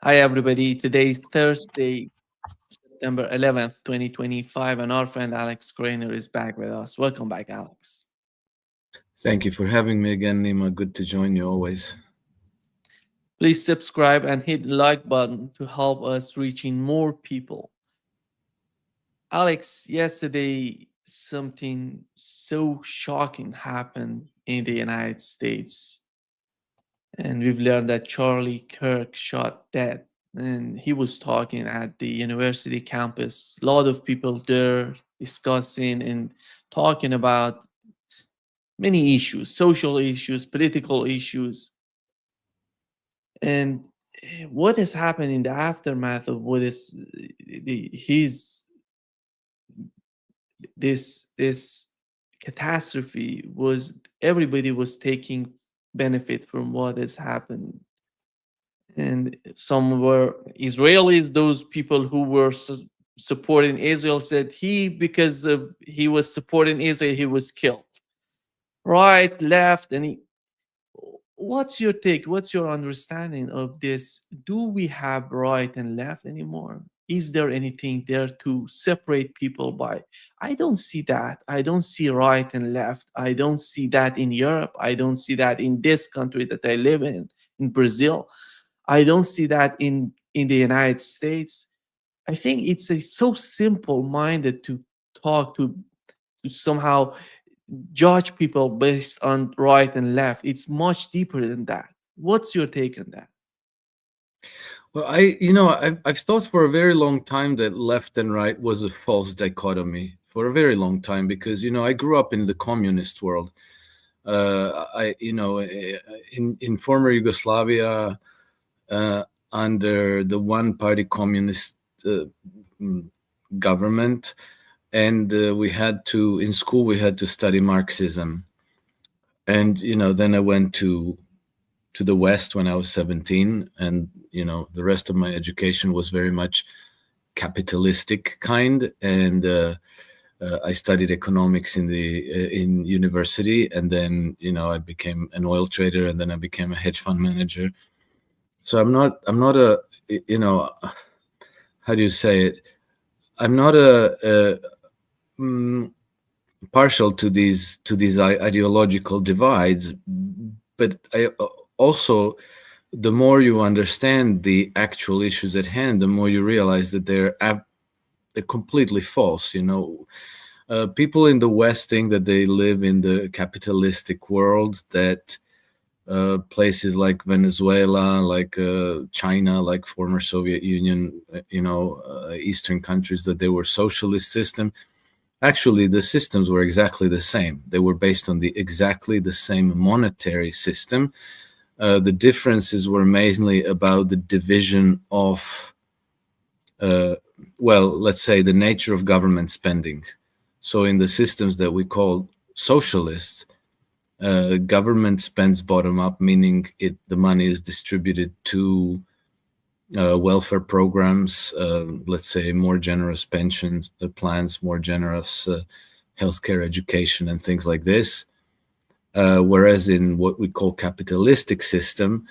Hi, everybody. Today is Thursday, September 11th, 2025, and our friend Alex Krainer is back with us. Welcome back, Alex. Thank you for having me again, Nima. Good to join you always. Please subscribe and hit the like button to help us reaching more people. Alex, yesterday something so shocking happened in the United States, and we've learned that Charlie Kirk shot dead. And he was talking at the university campus. A lot of people there discussing and talking about many issues, social issues, political issues. And what has happened in the aftermath of what is his this catastrophe was everybody was taking benefit from what has happened, and some were Israelis. Those people who were supporting Israel said he, because of he was supporting Israel, he was killed. Right, left, and what's your take? What's your understanding of this? Do we have right and left anymore? Is there anything there to separate people by? I don't see that. I don't see right and left. I don't see that in Europe. I don't see that in this country that I live in Brazil. I don't see that in the United States. I think it's a so simple minded to talk to somehow judge people based on right and left. It's much deeper than that. What's your take on that? Well, I've thought for a very long time that left and right was a false dichotomy for a very long time because I grew up in the communist world. In former Yugoslavia, under the one-party communist mm, government, and we had to in school we had to study Marxism, and then I went to the West when I was 17, and the rest of my education was very much capitalistic kind, and I studied economics in university, and then I became an oil trader, and then I became a hedge fund manager. So I'm not a how do you say it? I'm not a partial to these ideological divides, but I also, the more you understand the actual issues at hand, the more you realize that they're completely false. People in the West think that they live in the capitalistic world, that places like Venezuela, like China, like former Soviet Union, Eastern countries, that they were socialist system. Actually, the systems were exactly the same. They were based on exactly the same monetary system. The differences were mainly about the division of, let's say, the nature of government spending. So in the systems that we call socialists, government spends bottom up, meaning the money is distributed to welfare programs, let's say more generous pensions plans, more generous healthcare, education, and things like this. Whereas in what we call capitalistic system,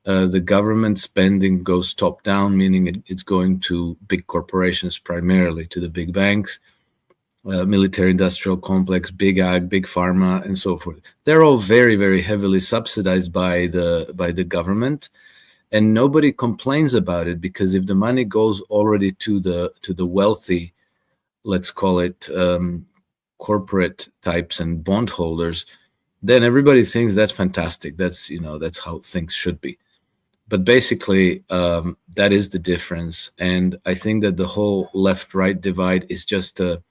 the government spending goes top down, meaning it's going to big corporations, primarily to the big banks, military industrial complex, big ag, big pharma, and so forth. They're all very, very heavily subsidized by the government, and nobody complains about it, because if the money goes already to the wealthy, let's call it corporate types and bondholders, then everybody thinks that's fantastic. That's that's how things should be. But basically, that is the difference. And I think that the whole left-right divide is just an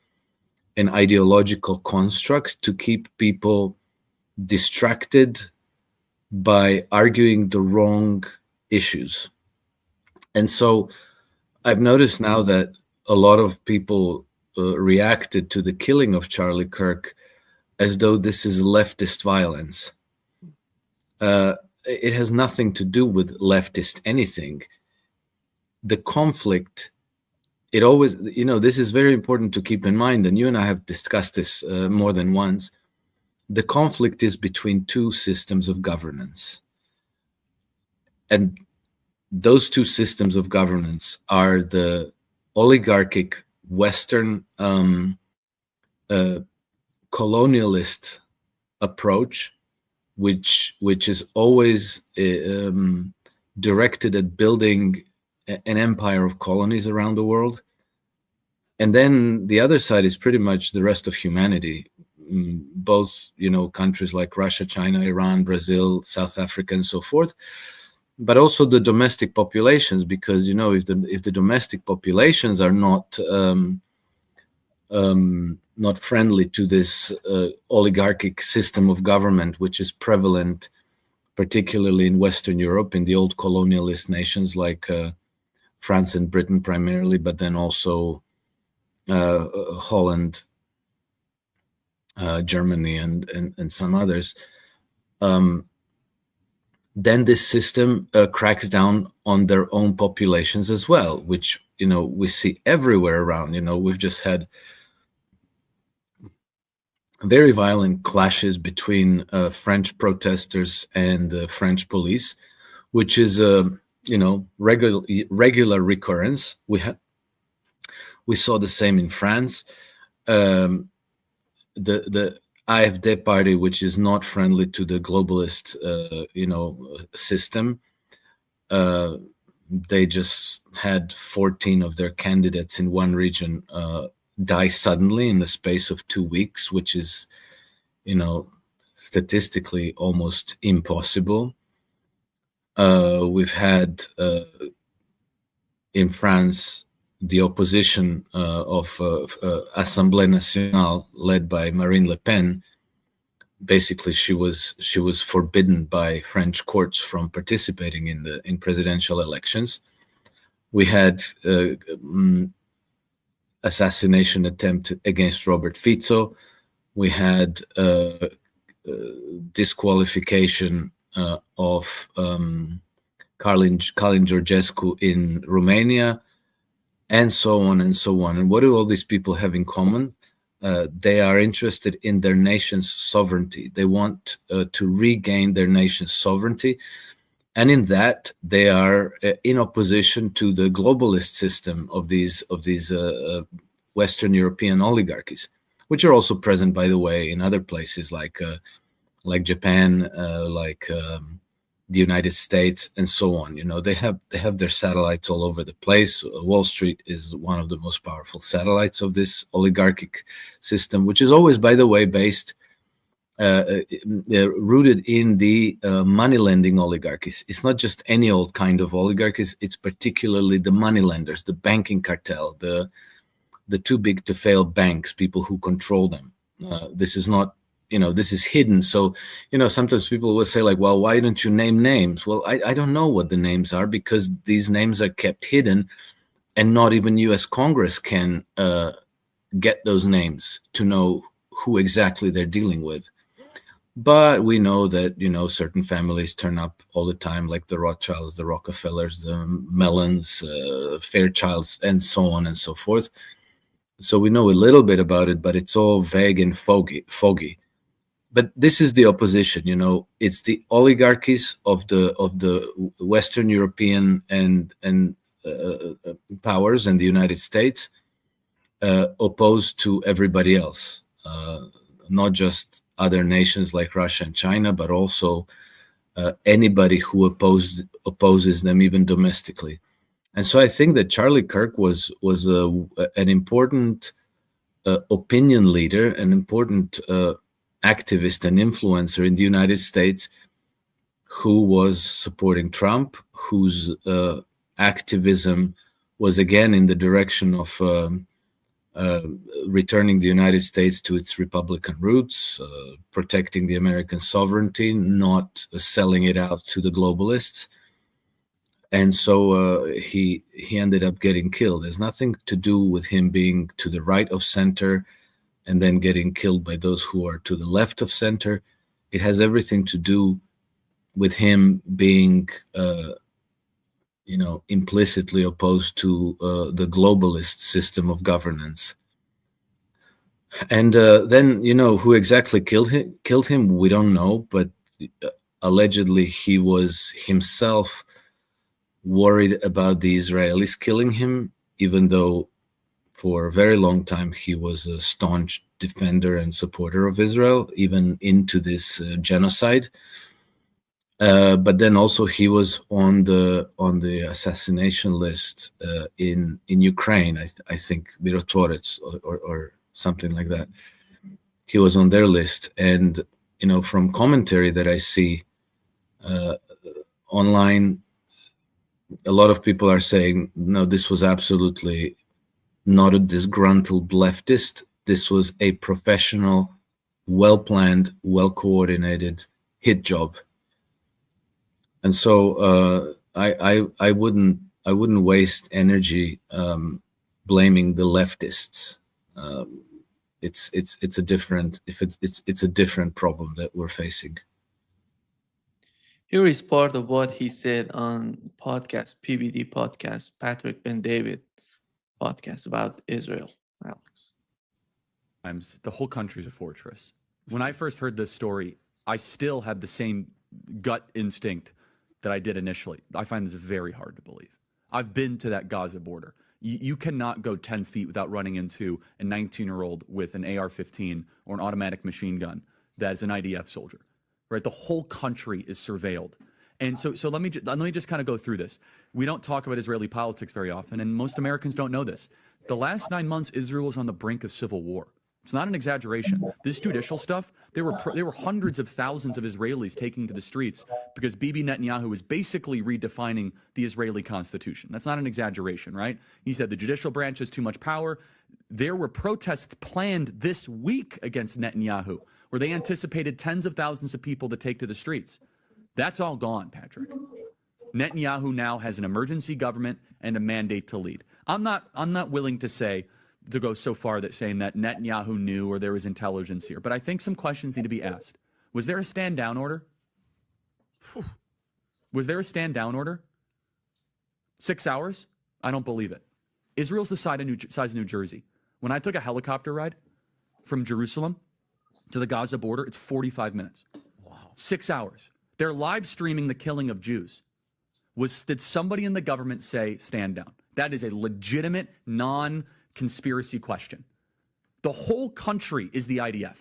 ideological construct to keep people distracted by arguing the wrong issues. And so I've noticed now that a lot of people reacted to the killing of Charlie Kirk as though this is leftist violence. It has nothing to do with leftist anything. The conflict, it always, this is very important to keep in mind, and you and I have discussed this more than once. The conflict is between two systems of governance. And those two systems of governance are the oligarchic Western uh, colonialist approach, which is always directed at building an empire of colonies around the world. And then the other side is pretty much the rest of humanity, both, countries like Russia, China, Iran, Brazil, South Africa, and so forth, but also the domestic populations, because, if the domestic populations are not friendly to this oligarchic system of government, which is prevalent particularly in Western Europe, in the old colonialist nations like France and Britain primarily, but then also Holland, Germany, and some others. Then this system cracks down on their own populations as well, which we see everywhere around. We've just had very violent clashes between French protesters and French police, which is regular recurrence. We saw the same in France. The AfD party, which is not friendly to the globalist system, they just had 14 of their candidates in one region die suddenly in the space of 2 weeks, which is, statistically almost impossible. We've had in France the opposition of Assemblée Nationale, led by Marine Le Pen. Basically, she was forbidden by French courts from participating in presidential elections. We had assassination attempt against Robert Fico. We had disqualification of Calin Georgescu in Romania, and so on and so on. And what do all these people have in common? They are interested in their nation's sovereignty. They want to regain their nation's sovereignty. And in that, they are in opposition to the globalist system of these Western European oligarchies, which are also present, by the way, in other places like Japan, like the United States, and so on. They have their satellites all over the place. Wall Street is one of the most powerful satellites of this oligarchic system, which is always, by the way, based rooted in the money lending oligarchies. It's not just any old kind of oligarchies. It's particularly the money lenders, the banking cartel, the too big to fail banks, people who control them. This is not, this is hidden. So, sometimes people will say like, well, why don't you name names? Well, I don't know what the names are, because these names are kept hidden, and not even US Congress can get those names to know who exactly they're dealing with. But we know that, certain families turn up all the time, like the Rothschilds, the Rockefellers, the Mellons, Fairchilds, and so on and so forth. So we know a little bit about it, but it's all vague and foggy. But this is the opposition, it's the oligarchies of the Western European and powers and the United States opposed to everybody else, not just other nations like Russia and China, but also anybody who opposes them, even domestically. And so I think that Charlie Kirk was an important opinion leader, an important activist and influencer in the United States, who was supporting Trump, whose activism was again in the direction of returning the United States to its Republican roots, protecting the American sovereignty, not selling it out to the globalists. And so he ended up getting killed. There's nothing to do with him being to the right of center and then getting killed by those who are to the left of center. It has everything to do with him being implicitly opposed to the globalist system of governance. And then, who exactly killed him, we don't know, but allegedly he was himself worried about the Israelis killing him, even though for a very long time he was a staunch defender and supporter of Israel, even into this genocide. But then also he was on the assassination list in Ukraine. I think Mirotorets or something like that. He was on their list, and from commentary that I see online, a lot of people are saying, no, this was absolutely not a disgruntled leftist. This was a professional, well-planned, well-coordinated hit job. And so I wouldn't waste energy blaming the leftists. It's a different problem that we're facing. Here is part of what he said on podcast, PBD podcast, Patrick Ben David podcast about Israel, Alex. The whole country's a fortress. When I first heard this story, I still had the same gut instinct that I did initially. I find this very hard to believe. I've been to that Gaza border. You cannot go 10 feet without running into a 19-year-old with an AR-15 or an automatic machine gun that is an IDF soldier. Right, the whole country is surveilled, and so let me just kind of go through this. We don't talk about Israeli politics very often, and most Americans don't know this. The last 9 months, Israel was on the brink of civil war. It's not an exaggeration. This judicial stuff, there were hundreds of thousands of Israelis taking to the streets because Bibi Netanyahu was basically redefining the Israeli constitution. That's not an exaggeration, right? He said the judicial branch has too much power. There were protests planned this week against Netanyahu, where they anticipated tens of thousands of people to take to the streets. That's all gone, Patrick. Netanyahu now has an emergency government and a mandate to lead. I'm not willing to go so far that saying that Netanyahu knew or there was intelligence here, but I think some questions need to be asked. Was there a stand down order? Was there a stand down order? 6 hours? I don't believe it. Israel's the size of New Jersey. When I took a helicopter ride from Jerusalem to the Gaza border, it's 45 minutes. Wow. 6 hours. They're live streaming the killing of Jews. Did somebody in the government say stand down? That is a legitimate, non-conspiracy question. The whole country is the IDF.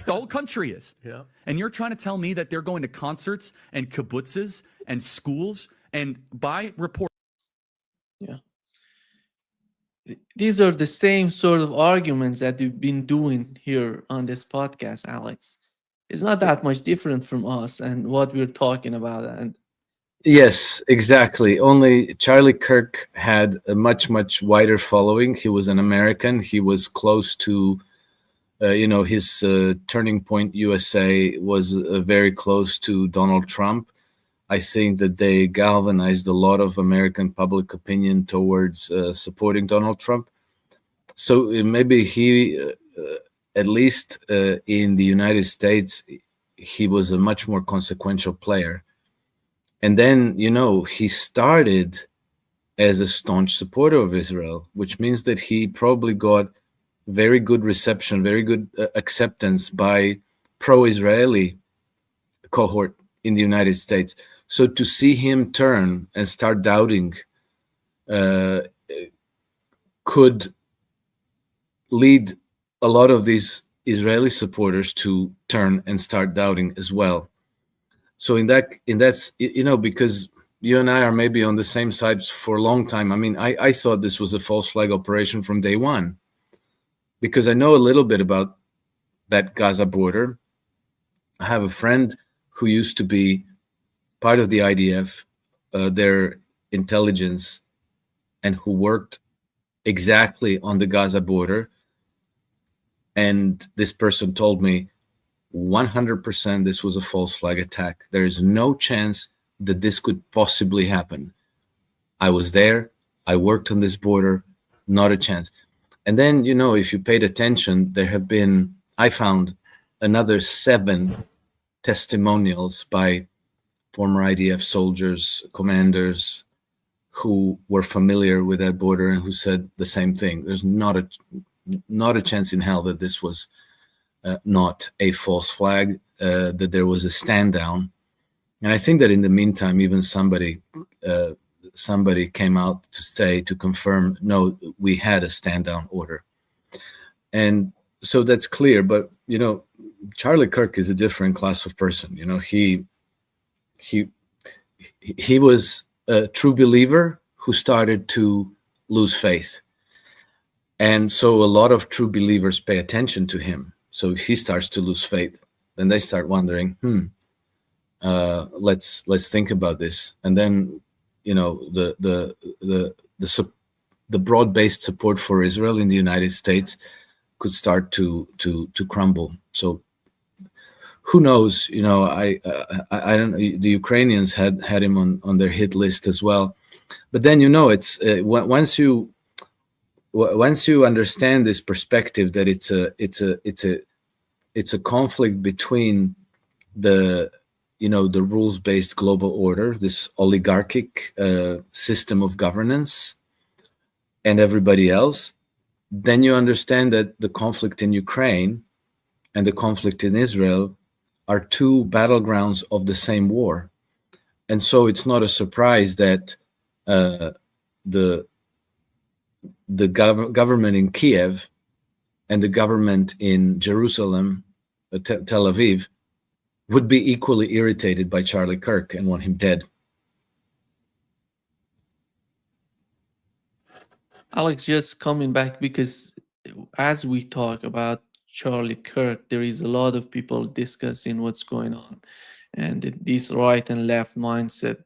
The whole country is. Yeah. And you're trying to tell me that they're going to concerts and kibbutzes and schools and by report. Yeah. These are the same sort of arguments that we've been doing here on this podcast, Alex. It's not that much different from us and what we're talking about. And yes, exactly. Only Charlie Kirk had a much, much wider following. He was an American. He was close to, his Turning Point USA was very close to Donald Trump. I think that they galvanized a lot of American public opinion towards supporting Donald Trump. So maybe he, at least in the United States, he was a much more consequential player. And then, he started as a staunch supporter of Israel, which means that he probably got very good reception, very good acceptance by pro-Israeli cohort in the United States. So to see him turn and start doubting could lead a lot of these Israeli supporters to turn and start doubting as well. So in that's, because you and I are maybe on the same sides for a long time. I mean, I thought this was a false flag operation from day one, because I know a little bit about that Gaza border. I have a friend who used to be part of the IDF, their intelligence, and who worked exactly on the Gaza border. And this person told me 100% this was a false flag attack. There is no chance that this could possibly happen. I was there. I worked on this border. Not a chance. And then, if you paid attention, I found another 7 testimonials by former IDF soldiers, commanders who were familiar with that border and who said the same thing. There's not a chance in hell that this was not a false flag, that there was a stand down. And I think that in the meantime, even somebody came out to confirm, no, we had a stand down order. And so that's clear. But, Charlie Kirk is a different class of person. He was a true believer who started to lose faith. And so a lot of true believers pay attention to him. So if he starts to lose faith, then they start wondering, let's think about this. And then, the broad-based support for Israel in the United States could start to crumble. So who knows? I don't know. The Ukrainians had him on their hit list as well. But then it's once you understand this perspective that it's a conflict between the rules-based global order, this oligarchic system of governance, and everybody else, then you understand that the conflict in Ukraine and the conflict in Israel are two battlegrounds of the same war. And so it's not a surprise that the government in Kiev and the government in Jerusalem, Tel Aviv, would be equally irritated by Charlie Kirk and want him dead. Alex, just coming back, because as we talk about Charlie Kirk, there is a lot of people discussing what's going on and this right and left mindset.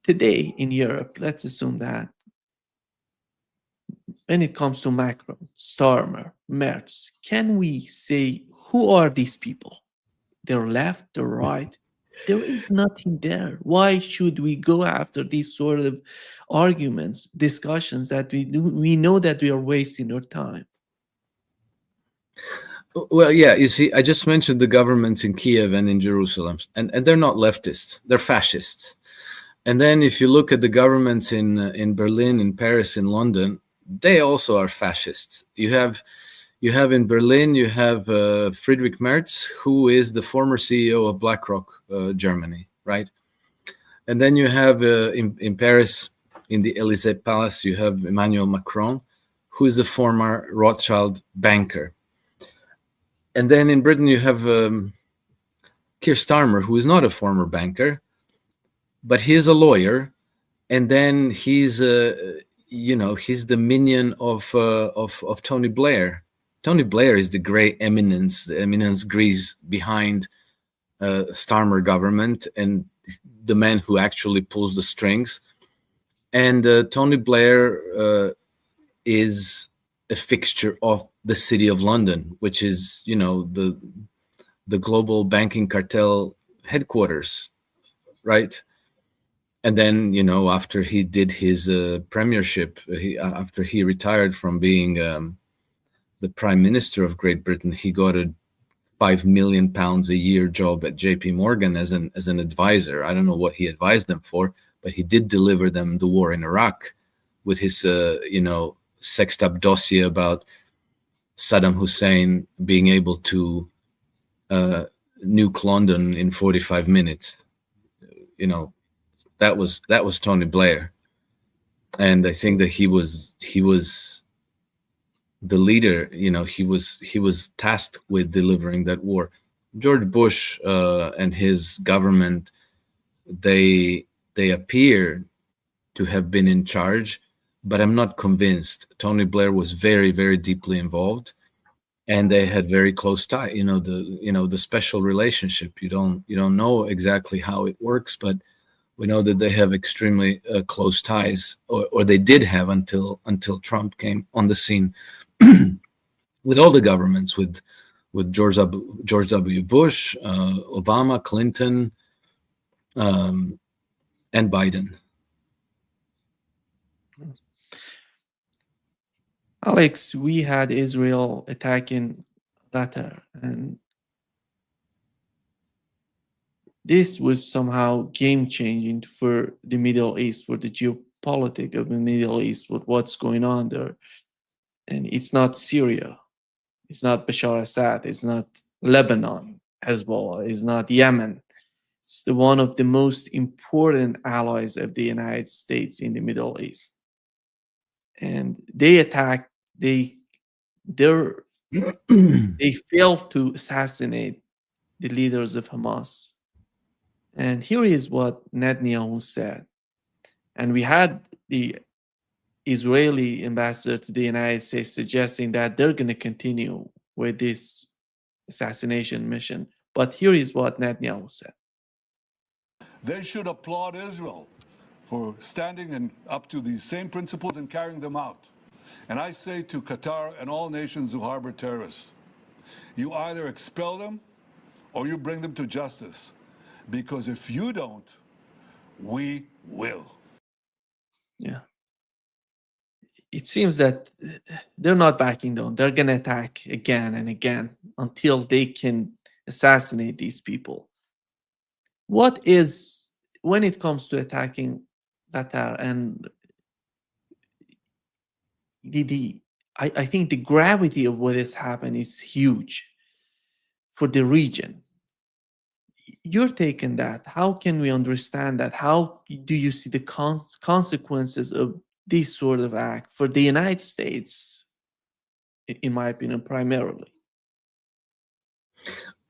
Today in Europe, let's assume that when it comes to Macron, Starmer, Merz, can we say who are these people? They're left, they're right. There is nothing there. Why should we go after these sort of arguments, discussions that we know that we are wasting our time? Well, yeah, you see, I just mentioned the governments in Kiev and in Jerusalem, and they're not leftists, they're fascists. And then if you look at the governments in Berlin, in Paris, in London, they also are fascists. You have in Berlin, you have Friedrich Merz, who is the former CEO of BlackRock, Germany, right? And then you have in Paris, in the Élysée Palace, you have Emmanuel Macron, who is a former Rothschild banker. And then in Britain, you have Keir Starmer, who is not a former banker, but he is a lawyer. And then he's he's the minion of Tony Blair. Tony Blair is the great eminence, the eminence grise behind Starmer government and the man who actually pulls the strings. And Tony Blair is a fixture of the City of London, which is, the global banking cartel headquarters, right? And then, after he did his premiership, after he retired from being the Prime Minister of Great Britain, he got a £5 million a year job at JP Morgan as an advisor. I don't know what he advised them for, but he did deliver them the war in Iraq with his, sexed up dossier about Saddam Hussein being able to nuke London in 45 minutes. That was Tony Blair. And I think that he was the leader. He was tasked with delivering that war. George Bush and his government, they appear to have been in charge, but I'm not convinced. Tony Blair was very, very deeply involved, and they had very close tie. The special relationship. You don't know exactly how it works, but we know that they have extremely close ties, or they did have until Trump came on the scene. With all the governments, with George W. Bush, Obama, Clinton, and Biden. Alex, we had Israel attacking Qatar, and this was somehow game-changing for the Middle East, for the geopolitics of the Middle East, with what's going on there. And it's not Syria, it's not Bashar Assad, it's not Lebanon, Hezbollah, it's not Yemen. It's one of the most important allies of the United States in the Middle East. And they attacked, they're, they failed to assassinate the leaders of Hamas. And here is what Netanyahu said. And we had the Israeli ambassador to the United States suggesting that they're going to continue with this assassination mission. But here is what Netanyahu said. They should applaud Israel for standing up to these same principles and carrying them out. And I say to Qatar and all nations who harbor terrorists, you either expel them or you bring them to justice. Because if you don't, we will. Yeah. It seems that they're not backing down. They're going to attack again and again until they can assassinate these people. What is, when it comes to attacking Qatar, and I think the gravity of what has happened is huge for the region. Your take on that, how can we understand that? How do you see the consequences of this sort of act for the United States, in my opinion, primarily?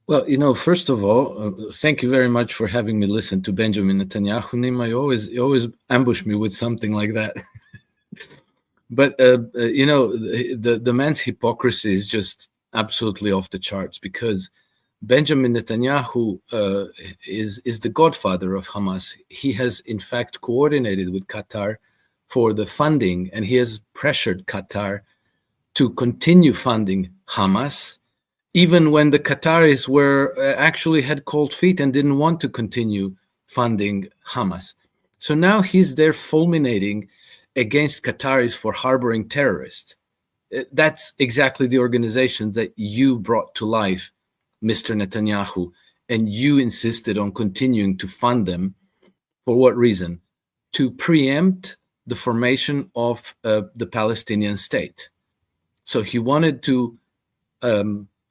Well, first of all, thank you very much for having me listen to Benjamin Netanyahu. Nima, you always ambush me with something like that. But the man's hypocrisy is just absolutely off the charts, because Benjamin Netanyahu is the godfather of Hamas. He has, in fact, coordinated with Qatar for the funding, and he has pressured Qatar to continue funding Hamas, even when the Qataris actually had cold feet and didn't want to continue funding Hamas. So now he's there fulminating against Qataris for harboring terrorists. That's exactly the organization that you brought to life, Mr. Netanyahu, and you insisted on continuing to fund them. For what reason? To preempt the formation of the Palestinian state. So he wanted to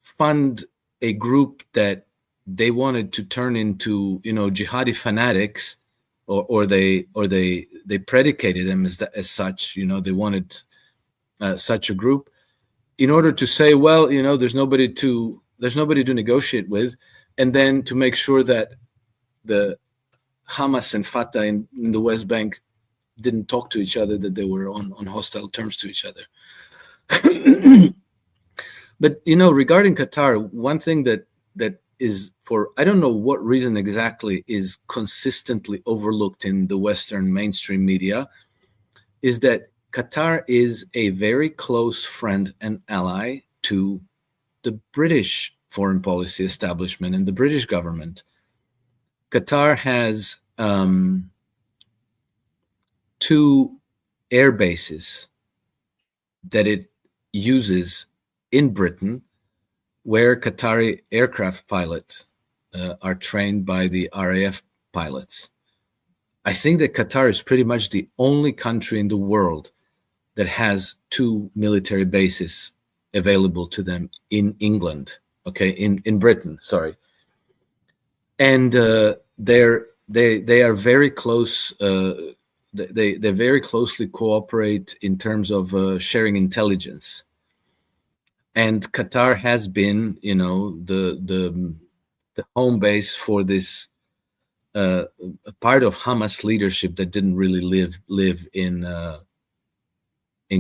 fund a group that they wanted to turn into, jihadi fanatics, or they predicated them as such. They wanted such a group in order to say, well, there's nobody to negotiate with, and then to make sure that the Hamas and Fatah in the West Bank didn't talk to each other, that they were on hostile terms to each other. But regarding Qatar, one thing that is, for I don't know what reason exactly, is consistently overlooked in the Western mainstream media, is that Qatar is a very close friend and ally to the British foreign policy establishment and the British government. Qatar has 2 air bases that it uses in Britain, where Qatari aircraft pilots are trained by the RAF pilots. I think that Qatar is pretty much the only country in the world that has 2 military bases available to them in England, in Britain, sorry. And they are very close. They very closely cooperate in terms of sharing intelligence. And Qatar has been, the home base for this part of Hamas leadership that didn't really live in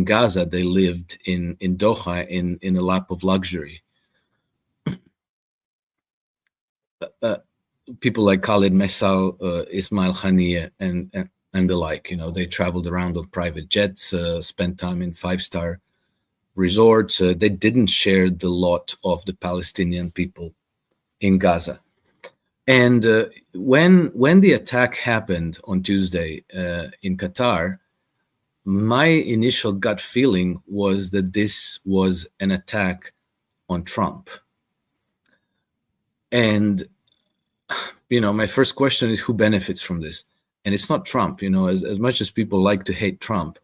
Gaza. They lived in Doha in a lap of luxury. People like Khalid Messal, Ismail Haniyeh, and the like, they traveled around on private jets, spent time in 5-star resorts. They didn't share the lot of the Palestinian people in Gaza. And when the attack happened on Tuesday in Qatar, my initial gut feeling was that this was an attack on Trump. And, my first question is, who benefits from this? And it's not Trump. As much as people like to hate Trump,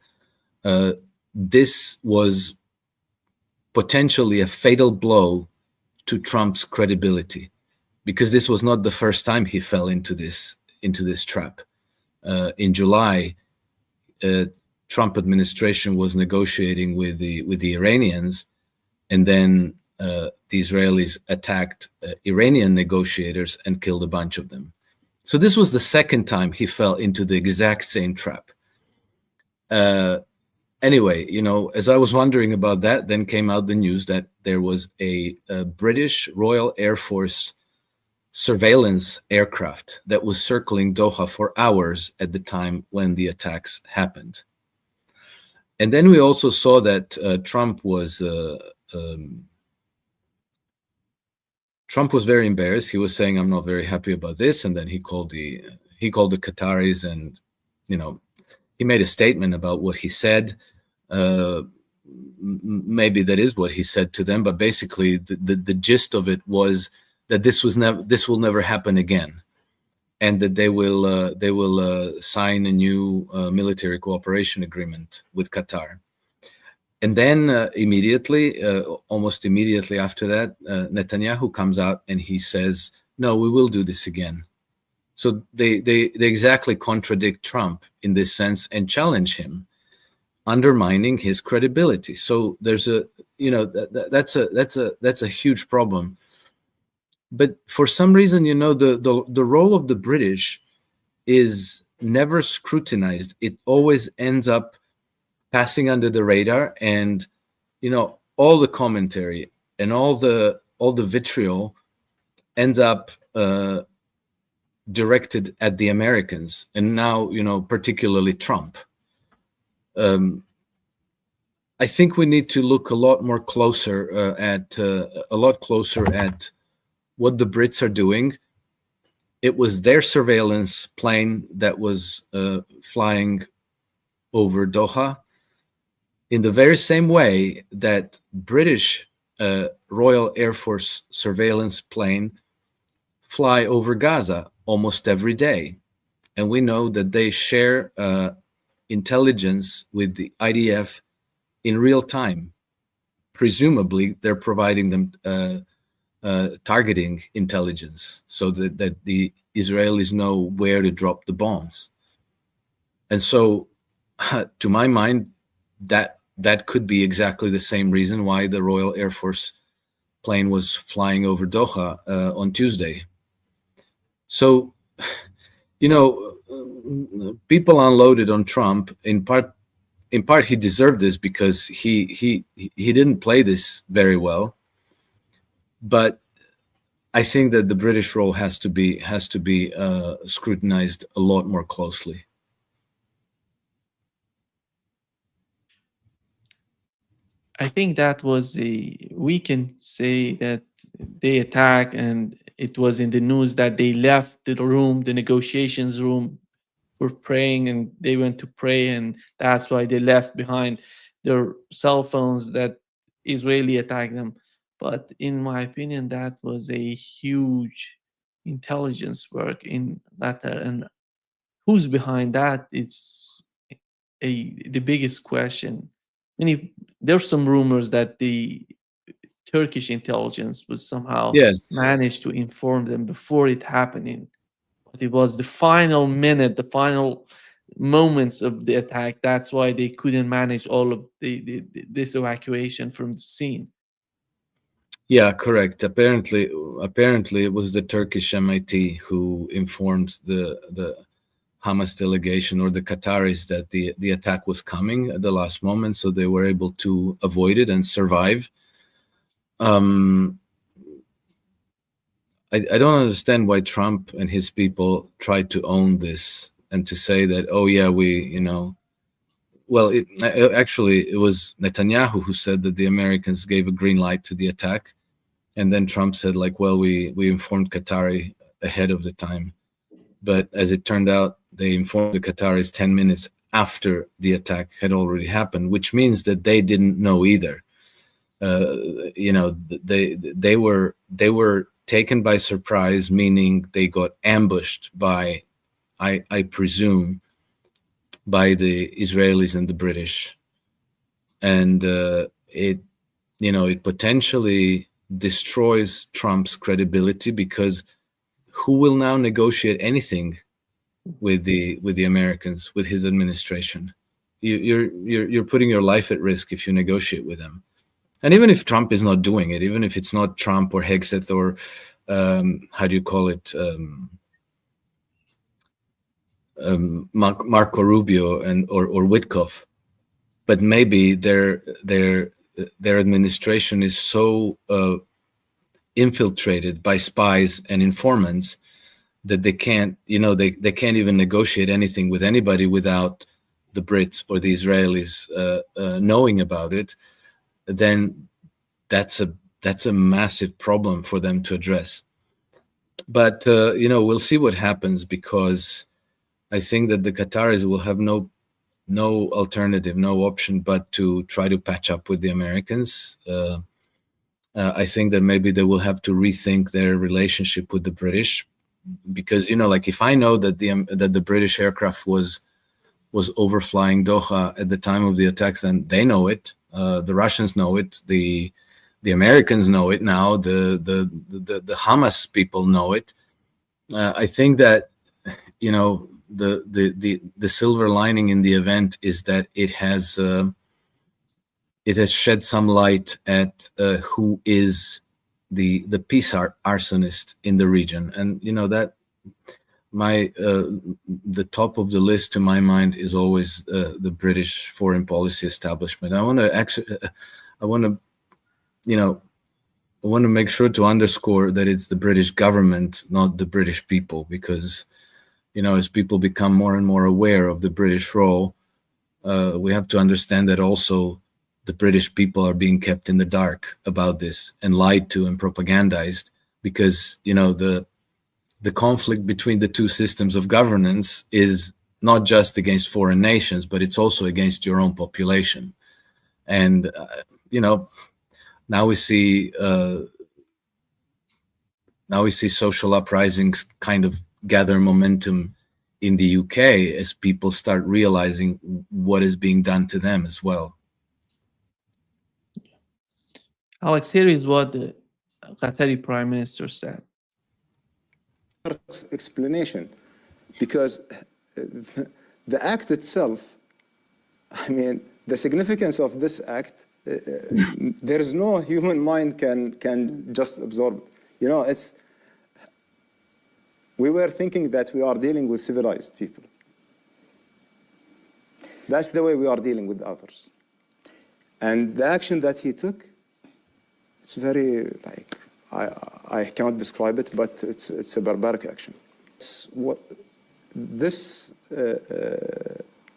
this was potentially a fatal blow to Trump's credibility. because this was not the first time he fell into this trap. In July, Trump administration was negotiating with the Iranians, and then the Israelis attacked Iranian negotiators and killed a bunch of them. So this was the second time he fell into the exact same trap. Anyway, as I was wondering about that, then came out the news that there was a British Royal Air Force surveillance aircraft that was circling Doha for hours at the time when the attacks happened. And then we also saw that Trump was very embarrassed. He was saying, "I'm not very happy about this," and then he called the Qataris, and he made a statement about what he said. Maybe that is what he said to them, but basically the gist of it was that this will never happen again, and that they will sign a new military cooperation agreement with Qatar. And then almost immediately after that, Netanyahu comes out and he says, "No, we will do this again." So they exactly contradict Trump in this sense and challenge him, undermining his credibility. So there's that's a huge problem. But for some reason, the role of the British is never scrutinized. It always ends up passing under the radar, and all the commentary and all the vitriol ends up directed at the Americans, and now particularly Trump. I think we need to look a lot closer at what the Brits are doing. It was their surveillance plane that was flying over Doha, in the very same way that British Royal Air Force surveillance plane fly over Gaza almost every day. And we know that they share intelligence with the IDF in real time. Presumably, they're providing them targeting intelligence so that the Israelis know where to drop the bombs. And so, to my mind, that could be exactly the same reason why the Royal Air Force plane was flying over Doha on Tuesday. So, people unloaded on Trump. In part, he deserved this because he didn't play this very well. But I think that the British role has to be scrutinized a lot more closely. I think that was we can say that they attacked, and it was in the news that they left the room, the negotiations room, for praying, and they went to pray, and that's why they left behind their cell phones that Israeli attacked them. But in my opinion, that was a huge intelligence work in that, and who's behind that? It's the biggest question. There's some rumors that the Turkish intelligence was somehow managed to inform them before it happening. But it was the final minute, the final moments of the attack. That's why they couldn't manage all of this evacuation from the scene. Yeah, correct. Apparently, it was the Turkish MIT who informed the Hamas delegation or the Qataris that the attack was coming at the last moment, so they were able to avoid it and survive. I don't understand why Trump and his people tried to own this and to say that, oh yeah, well, actually it was Netanyahu who said that the Americans gave a green light to the attack, and then Trump said well, we informed Qatari ahead of the time. But as it turned out, they informed the Qataris 10 minutes after the attack had already happened, which means that they didn't know either. They were taken by surprise, meaning they got ambushed by, I presume, by the Israelis and the British, and it potentially destroys Trump's credibility, because who will now negotiate anything with the Americans, with his administration? You're putting your life at risk if you negotiate with them. And even if Trump is not doing it, even if it's not Trump or Hegseth or how do you call it, Marco Rubio or Witkoff, but maybe their administration is so infiltrated by spies and informants that they can't, they can't even negotiate anything with anybody without the Brits or the Israelis knowing about it. Then that's a massive problem for them to address. But we'll see what happens, because I think that the Qataris will have no alternative, no option but to try to patch up with the Americans. I think that maybe they will have to rethink their relationship with the British, because like if I know that the British aircraft was overflying Doha at the time of the attacks, then they know it. The Russians know it. The Americans know it now. The Hamas people know it. I think that the silver lining in the event is that it has shed some light at who is the peace arsonist in the region, and the top of the list to my mind is always the British foreign policy establishment. I want to make sure to underscore that it's the British government, not the British people, because as people become more and more aware of the British role, we have to understand that also the British people are being kept in the dark about this and lied to and propagandized, because the conflict between the two systems of governance is not just against foreign nations, but it's also against your own population. And now we see social uprisings kind of gather momentum in the UK as people start realizing what is being done to them as well. Alex, here is what the Qatari Prime Minister said. Explanation, because the act itself, I mean, the significance of this act, there is no human mind can just absorb it. We were thinking that we are dealing with civilized people. That's the way we are dealing with others. And the action that he took, it's very, I cannot describe it, but it's a barbaric action. This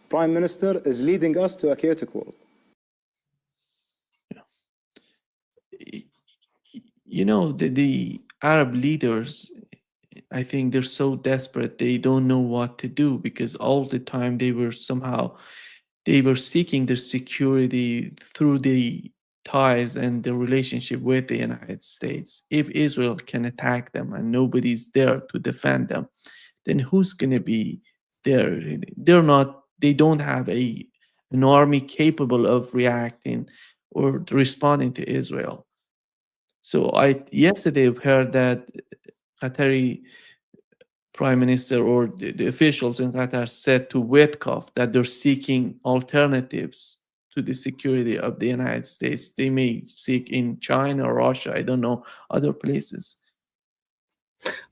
Prime Minister is leading us to a chaotic world. The Arab leaders, I think they're so desperate, they don't know what to do, because all the time they were seeking their security through the ties and the relationship with the United States. If Israel can attack them and nobody's there to defend them, then who's going to be there? They don't have an army capable of reacting or responding to Israel. So I yesterday heard that Qatari Prime Minister or the officials in Qatar said to Witkoff that they're seeking alternatives to the security of the United States. They may seek in China or Russia, I don't know, other places.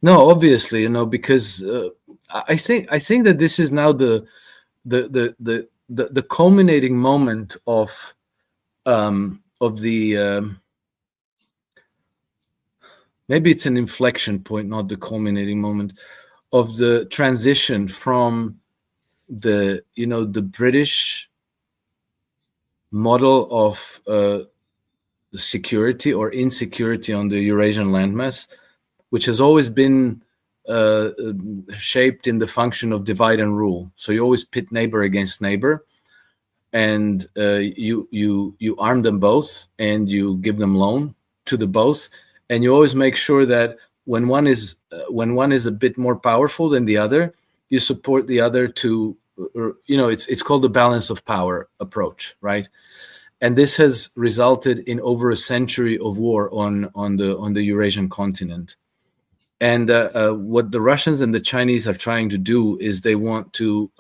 No, obviously, because I think that this is now the culminating moment of the maybe it's an inflection point, not the culminating moment of the transition from the British model of security or insecurity on the Eurasian landmass, which has always been shaped in the function of divide and rule. So you always pit neighbor against neighbor, and you arm them both and you give them loan to the both, and you always make sure that when one is a bit more powerful than the other, you support the other to, it's called the balance of power approach, right? And this has resulted in over a century of war on the Eurasian continent. And what the Russians and the Chinese are trying to do is they want to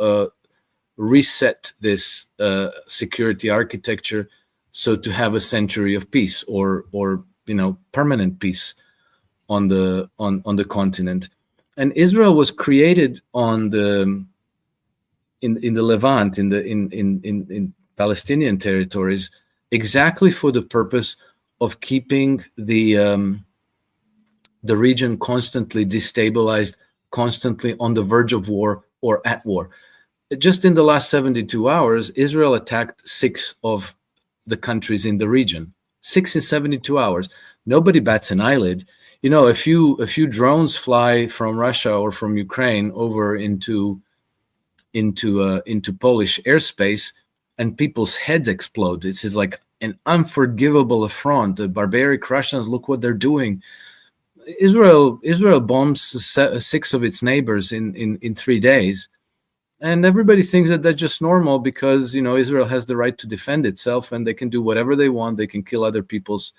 reset this security architecture, so to have a century of peace, or permanent peace on the continent. And Israel was created on the in the Levant, in Palestinian territories, exactly for the purpose of keeping the region constantly destabilized, constantly on the verge of war or at war. Just in the last 72 hours, Israel attacked 6 of the countries in the region. 6 in 72 hours. Nobody bats an eyelid. A few drones fly from Russia or from Ukraine over into Polish airspace, and people's heads explode. This is like an unforgivable affront. The barbaric Russians, look what they're doing. Israel bombs 6 of its neighbors in 3 days, and everybody thinks that that's just normal because Israel has the right to defend itself, and they can do whatever they want. They can kill other people's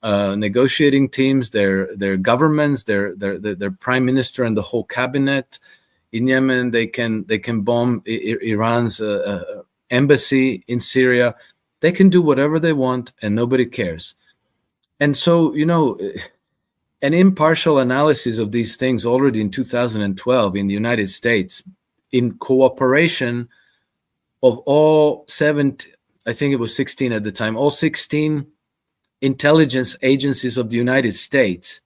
negotiating teams, their governments, their prime minister and the whole cabinet. In Yemen, they can bomb Iran's embassy in Syria. They can do whatever they want, and nobody cares. And so, an impartial analysis of these things already in 2012 in the United States, in cooperation of all 17, I think it was 16 at the time, all 16 intelligence agencies of the United States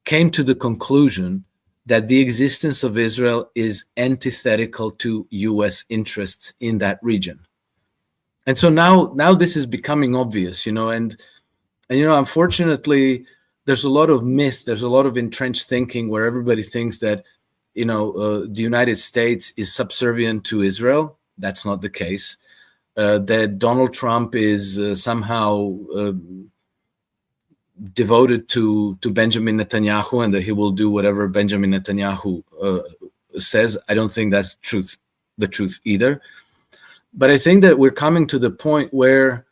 came to the conclusion that the existence of Israel is antithetical to U.S. interests in that region. And so now this is becoming obvious, and unfortunately, there's a lot of myth, there's a lot of entrenched thinking where everybody thinks that, the United States is subservient to Israel. That's not the case. That Donald Trump is somehow devoted to Benjamin Netanyahu, and that he will do whatever Benjamin Netanyahu says. I don't think that's the truth either. But I think that we're coming to the point where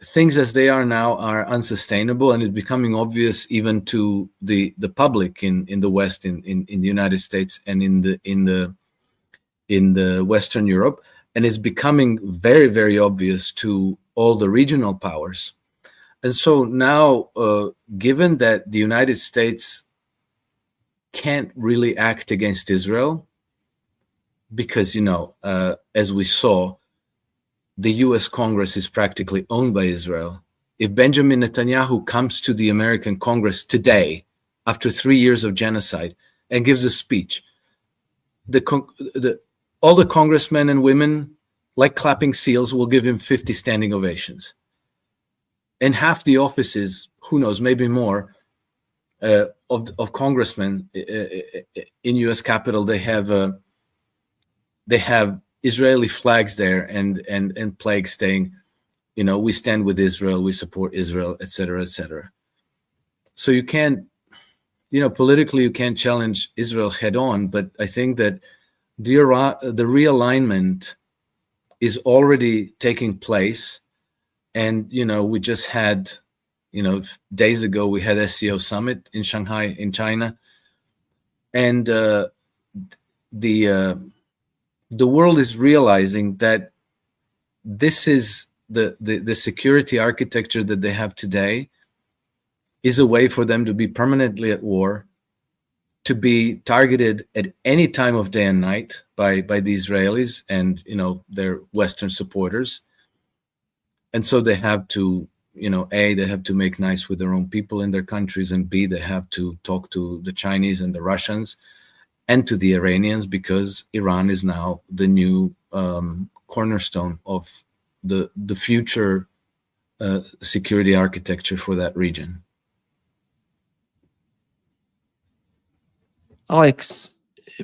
things as they are now are unsustainable, and it's becoming obvious even to the public in the West, in the United States, and in the Western Europe, and it's becoming very, very obvious to all the regional powers. And so now, given that the United States can't really act against Israel, because as we saw, the US Congress is practically owned by Israel. If Benjamin Netanyahu comes to the American Congress today, after 3 years of genocide, and gives a speech, all the congressmen and women, like clapping seals, will give him 50 standing ovations. And half the offices, who knows, maybe more, of congressmen in U.S. Capitol, they have Israeli flags there and plaques saying, we stand with Israel, we support Israel, etc., etc. So you can't, politically you can't challenge Israel head on, but I think that the realignment is already taking place. And, we just had, days ago, we had SCO summit in Shanghai, in China. And the world is realizing that this is the security architecture that they have today is a way for them to be permanently at war, to be targeted at any time of day and night by the Israelis and, their Western supporters. And so they have to, A, they have to make nice with their own people in their countries, and B, they have to talk to the Chinese and the Russians and to the Iranians, because Iran is now the new cornerstone of the future security architecture for that region. Alex,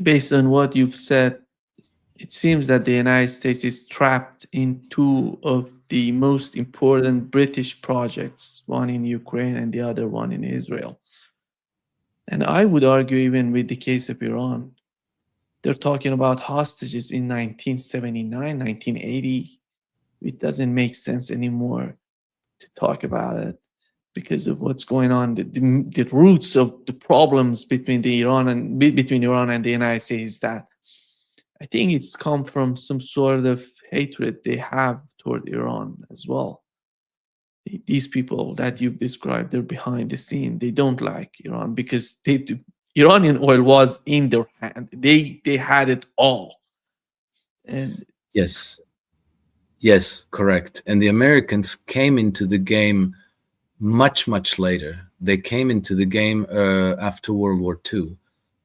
based on what you've said, it seems that the United States is trapped in 2 of the most important British projects, one in Ukraine and the other one in Israel. And I would argue, even with the case of Iran, they're talking about hostages in 1979, 1980. It doesn't make sense anymore to talk about it. because of what's going on. The roots of the problems between Iran and the United States, that I think it's come from some sort of hatred they have toward Iran as well. These people that you've described, they're behind the scene. They don't like Iran because Iranian oil was in their hand. They had it all. And yes, correct. And the Americans came into the game much later. They came into the game after World War II.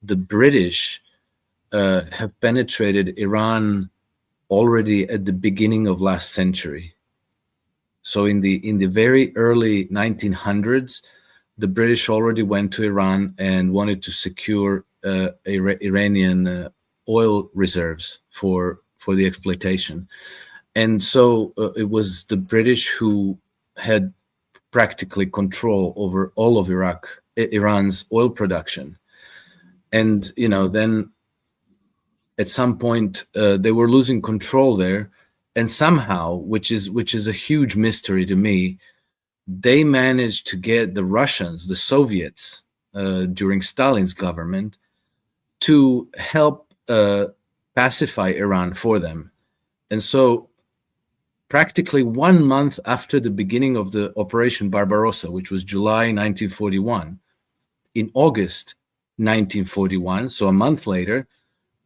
The British have penetrated Iran already at the beginning of last century. So in the very early 1900s, the British already went to Iran and wanted to secure Iranian oil reserves for the exploitation. And so it was the British who had practically control over all of Iran's oil production. And, then at some point they were losing control there. And somehow, which is a huge mystery to me, they managed to get the Russians, the Soviets, during Stalin's government, to help pacify Iran for them. And so practically 1 month after the beginning of the Operation Barbarossa, which was July 1941, in August 1941, so a month later,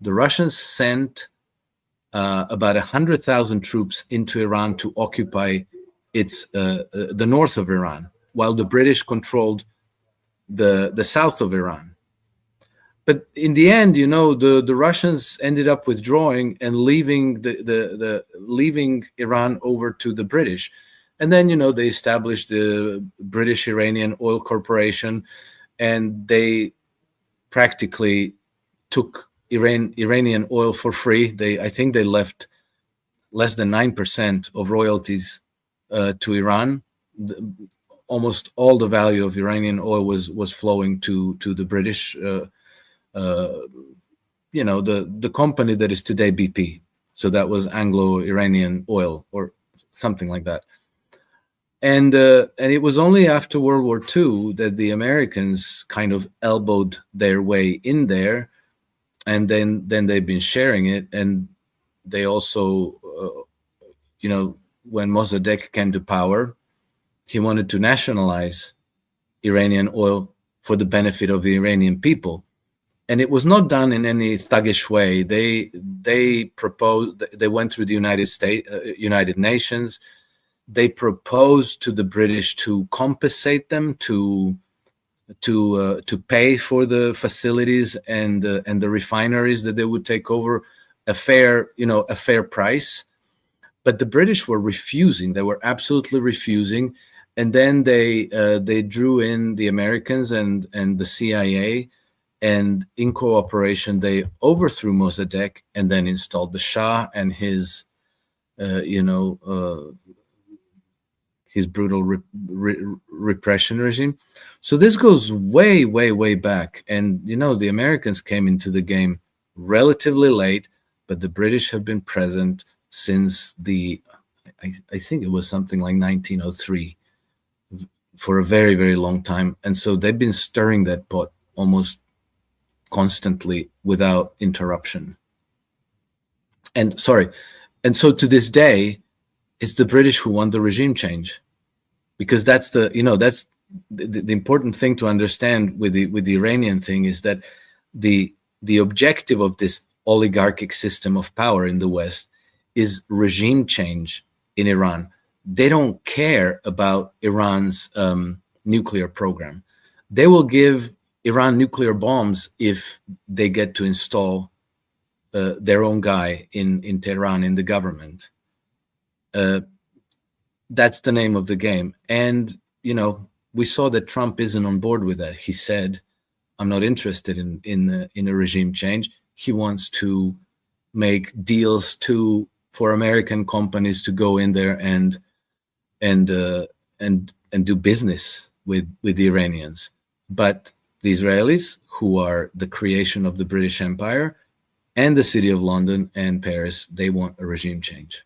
the Russians sent about 100,000 troops into Iran to occupy the north of Iran, while the British controlled the south of Iran. But in the end, the Russians ended up withdrawing and leaving leaving Iran over to the British. And then, they established the British Iranian Oil Corporation, and they practically took Iranian oil for free. I think they left less than 9% of royalties to Iran. Almost all the value of Iranian oil was flowing to the British, the company that is today BP. So that was Anglo-Iranian Oil or something like that. And it was only after World War II that the Americans kind of elbowed their way in there, and then they've been sharing it. And they also, when Mossadegh came to power, he wanted to nationalize Iranian oil for the benefit of the Iranian people. And it was not done in any thuggish way. They proposed. They went through the United Nations. They proposed to the British to compensate them, to pay for the facilities and the refineries that they would take over, a fair price. But the British were refusing. They were absolutely refusing. And then they drew in the Americans and the CIA, and in cooperation they overthrew Mossadegh and then installed the Shah and his brutal repression regime. So this goes way, way, way back. And, the Americans came into the game relatively late, but the British have been present since I think it was something like 1903, for a very, very long time. And so they've been stirring that pot almost constantly without interruption. And so to this day, it's the British who want the regime change, because that's the important thing to understand with the Iranian thing is that the objective of this oligarchic system of power in the West is regime change in Iran. They don't care about Iran's nuclear program. They will give Iran nuclear bombs if they get to install their own guy in Tehran in the government. That's the name of the game. And, we saw that Trump isn't on board with that. He said, I'm not interested in a regime change. He wants to make deals for American companies to go in there and do business with the Iranians. But the Israelis, who are the creation of the British Empire, and the city of London and Paris, they want a regime change.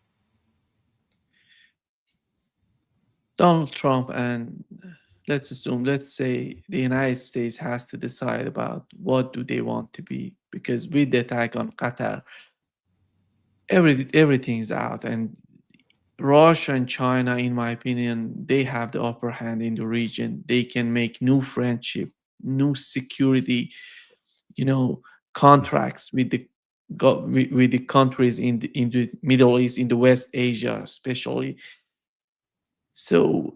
Donald Trump and let's say the United States has to decide about what do they want to be, because with the attack on Qatar, everything's out, and Russia and China, in my opinion, they have the upper hand in the region. They can make new friendship, new security, you know, contracts with the with the countries in the Middle East, in the West Asia, especially. So,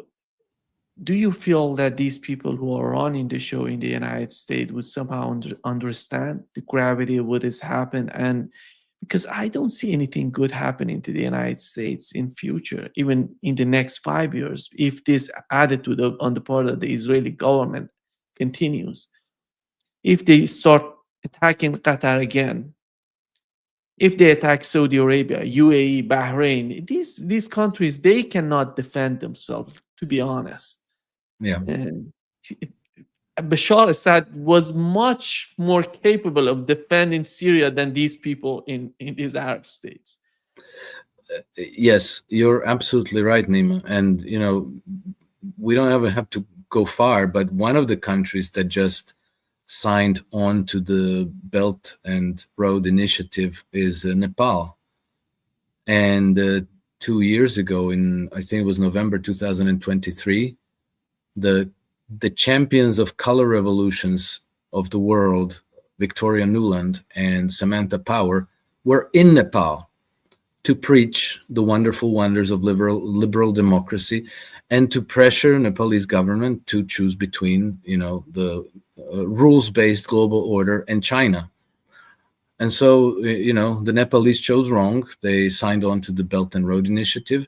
do you feel that these people who are running the show in the United States would somehow understand the gravity of what has happened? And because I don't see anything good happening to the United States in future, even in the next 5 years, if this attitude on the part of the Israeli government continues. If they start attacking Qatar again, if they attack Saudi Arabia, UAE, Bahrain, these countries, they cannot defend themselves, to be honest. Yeah. And Bashar Assad was much more capable of defending Syria than these people in these Arab states. Yes, you're absolutely right, Nima. And, we don't ever have to go far, but one of the countries that just signed on to the Belt and Road Initiative is Nepal. And 2 years ago, I think it was November 2023, the champions of color revolutions of the world, Victoria Nuland and Samantha Power, were in Nepal to preach the wonderful wonders of liberal democracy and to pressure Nepalese government to choose between, the rules-based global order and China. And so, the Nepalese chose wrong. They signed on to the Belt and Road Initiative.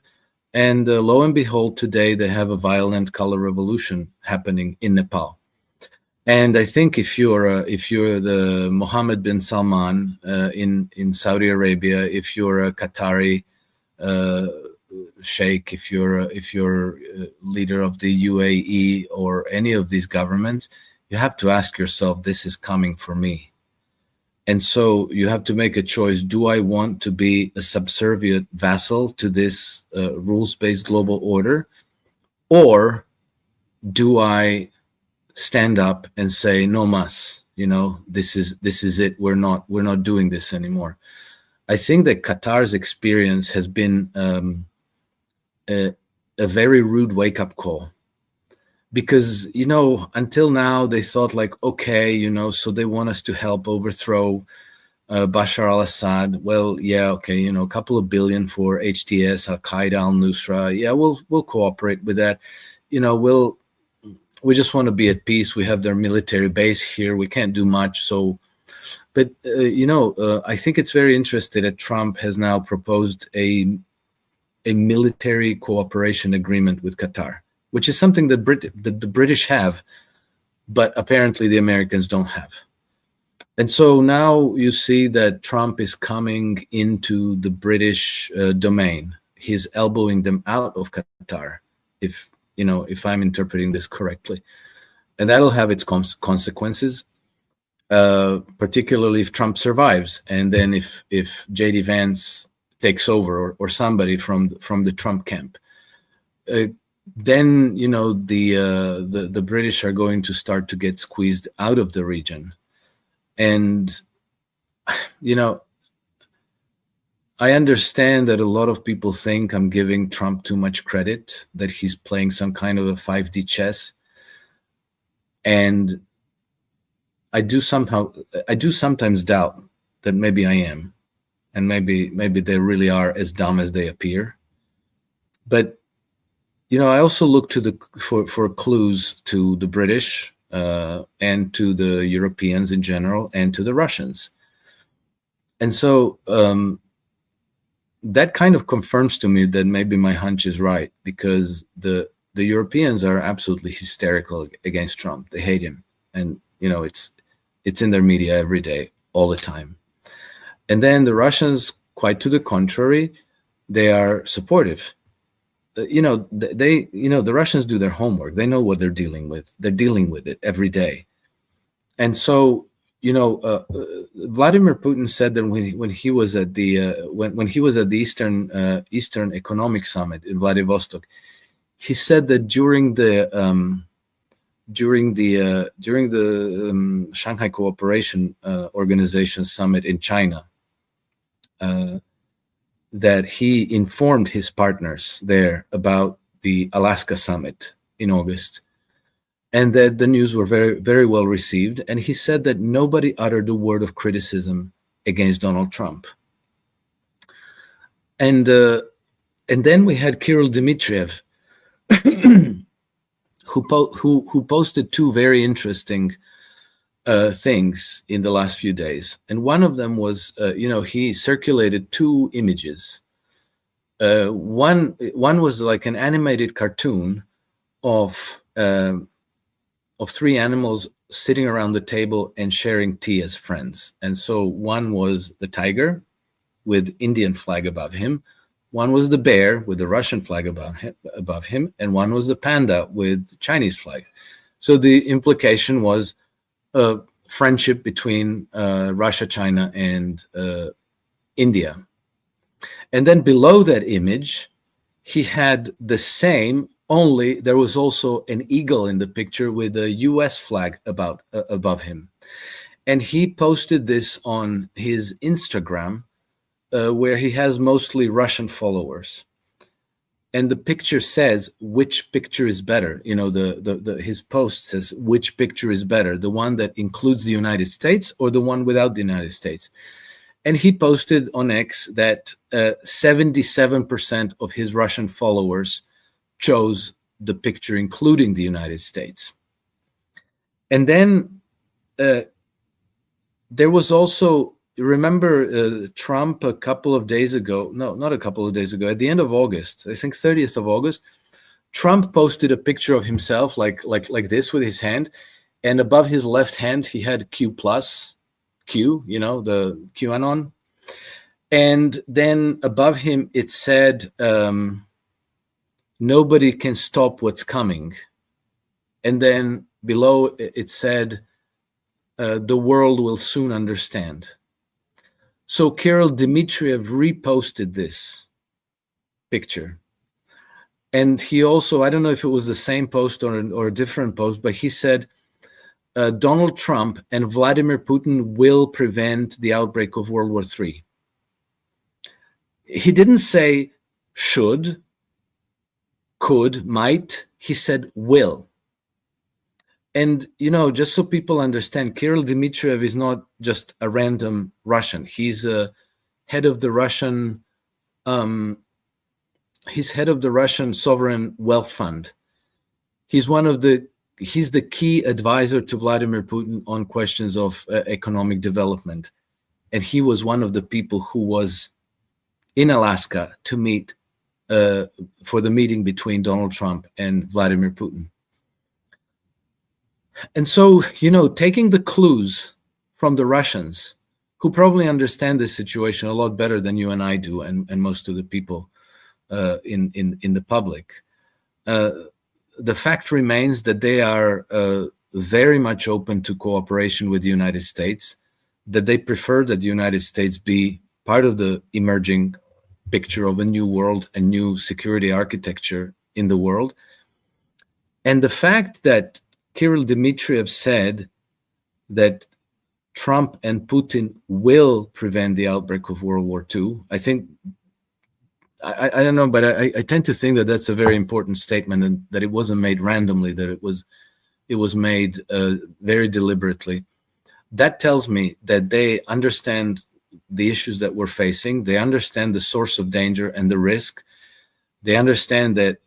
And lo and behold, today they have a violent color revolution happening in Nepal. And I think if you're the Mohammed bin Salman in Saudi Arabia, if you're a Qatari sheikh, if you're leader of the UAE or any of these governments, you have to ask yourself, this is coming for me. And so you have to make a choice. Do I want to be a subservient vassal to this rules-based global order? Or do I stand up and say, no mas, this is it. We're not doing this anymore. I think that Qatar's experience has been a very rude wake-up call. Because, until now they thought like, okay, so they want us to help overthrow Bashar al-Assad. Well, yeah, okay, a couple of billion for HTS, Al-Qaeda, Al-Nusra. Yeah, we'll cooperate with that. We just want to be at peace. We have their military base here. We can't do much. So, but, I think it's very interesting that Trump has now proposed a military cooperation agreement with Qatar, which is something that the British have, but apparently the Americans don't have. And so now you see that Trump is coming into the British domain. He's elbowing them out of Qatar, if I'm interpreting this correctly. And that'll have its consequences, particularly if Trump survives. And then if J.D. Vance takes over or somebody from the Trump camp. Then the British are going to start to get squeezed out of the region. And I understand that a lot of people think I'm giving Trump too much credit, that he's playing some kind of a 5D chess. And I do sometimes doubt that maybe I am, and maybe they really are as dumb as they appear. But I also look for clues to the British and to the Europeans in general and to the Russians. And so that kind of confirms to me that maybe my hunch is right, because the Europeans are absolutely hysterical against Trump. They hate him. And, it's in their media every day, all the time. And then the Russians, quite to the contrary, they are supportive. The Russians do their homework. They know what they're dealing with. They're dealing with it every day. And so, Vladimir Putin said that when he was at the Eastern Economic Summit in Vladivostok, he said that during the during the Shanghai Cooperation Organization summit in China, that he informed his partners there about the Alaska summit in August, and that the news were very, very well received. And he said that nobody uttered a word of criticism against Donald Trump. And then we had Kirill Dmitriev, who posted two very interesting things in the last few days. And one of them was, he circulated two images. One was like an animated cartoon of three animals sitting around the table and sharing tea as friends. And so one was the tiger with Indian flag above him, one was the bear with the Russian flag above him, and one was the panda with Chinese flag. So the implication was friendship between Russia, China, and India. And then below that image, he had the same, only there was also an eagle in the picture with a US flag above him. And he posted this on his Instagram, where he has mostly Russian followers. And the picture says, which picture is better? His post says, which picture is better? The one that includes the United States or the one without the United States? And he posted on X that 77% of his Russian followers chose the picture including the United States. And then there was also, remember Trump a couple of days ago, no, not a couple of days ago, at the end of August, I think 30th of August, Trump posted a picture of himself like this with his hand, and above his left hand he had Q+, the QAnon. And then above him it said, nobody can stop what's coming. And then below it said, the world will soon understand. So Kirill Dmitriev reposted this picture. And he also, I don't know if it was the same post or a different post, but he said, Donald Trump and Vladimir Putin will prevent the outbreak of World War III. He didn't say should, could, might. He said will. And, just so people understand, Kirill Dmitriev is not just a random Russian. He's head of the Russian, he's head of the Russian Sovereign Wealth Fund. He's the key advisor to Vladimir Putin on questions of economic development. And he was one of the people who was in Alaska to meet for the meeting between Donald Trump and Vladimir Putin. And so, taking the clues from the Russians, who probably understand this situation a lot better than you and I do, and most of the people in the public, the fact remains that they are very much open to cooperation with the United States, that they prefer that the United States be part of the emerging picture of a new world, a new security architecture in the world. And the fact that Kirill Dmitriev said that Trump and Putin will prevent the outbreak of World War II, I think, I don't know, but I tend to think that that's a very important statement, and that it wasn't made randomly, that it was made very deliberately. That tells me that they understand the issues that we're facing. They understand the source of danger and the risk. They understand that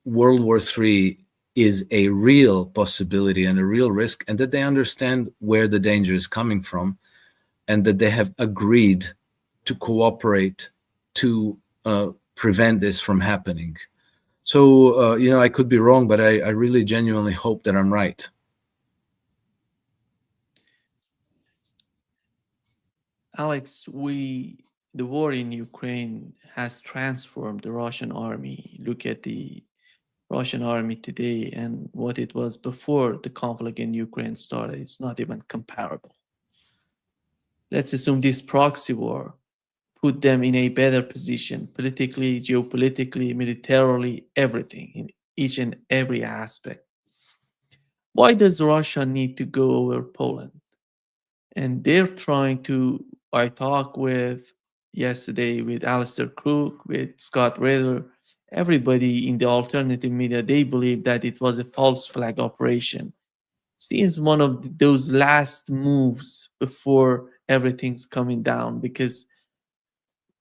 World War III is a real possibility and a real risk, and that they understand where the danger is coming from, and that they have agreed to cooperate to prevent this from happening. So, I could be wrong, but I really genuinely hope that I'm right. Alex, the war in Ukraine has transformed the Russian army. Look at the Russian army today and what it was before the conflict in Ukraine started. It's not even comparable. Let's assume this proxy war put them in a better position politically, geopolitically, militarily, everything, in each and every aspect. why does Russia need to go over Poland? And they're trying to. I talked with yesterday with Alistair Crook, with Scott Rader, everybody in the alternative media. They believe that it was a false flag operation. Seems one of those last moves before everything's coming down, because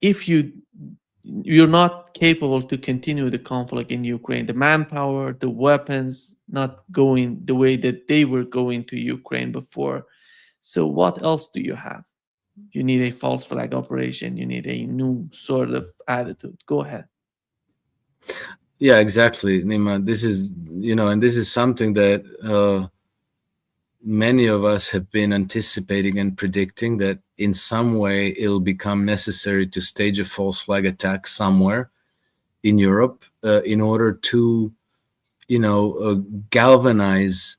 if you're not capable to continue the conflict in Ukraine, the manpower, the weapons not going the way that they were going to Ukraine before. So what else do you have? You need a false flag operation. You need a new sort of attitude. Go ahead. Yeah, exactly, Nima. This is, and this is something that many of us have been anticipating and predicting, that in some way it'll become necessary to stage a false flag attack somewhere in Europe in order to, galvanize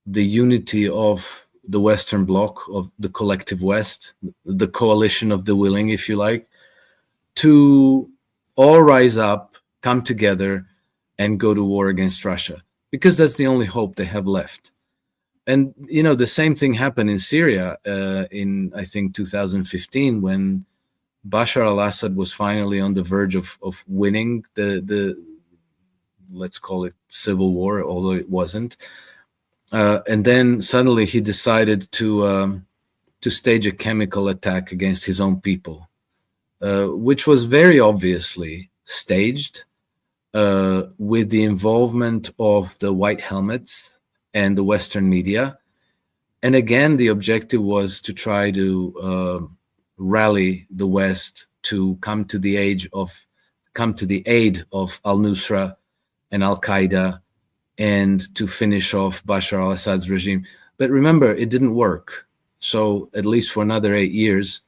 the unity of the Western Bloc, of the collective West, the coalition of the willing, if you like, to all rise up, come together, and go to war against Russia, because that's the only hope they have left. And, the same thing happened in Syria in, I think, 2015, when Bashar al-Assad was finally on the verge of winning the let's call it civil war, although it wasn't. And then suddenly he decided to stage a chemical attack against his own people, which was very obviously staged with the involvement of the white helmets and the Western media. And again, the objective was to try to rally the West to come to the aid of al-Nusra and al-Qaeda, and to finish off Bashar al-Assad's regime. But remember, it didn't work. So at least for another 8 years,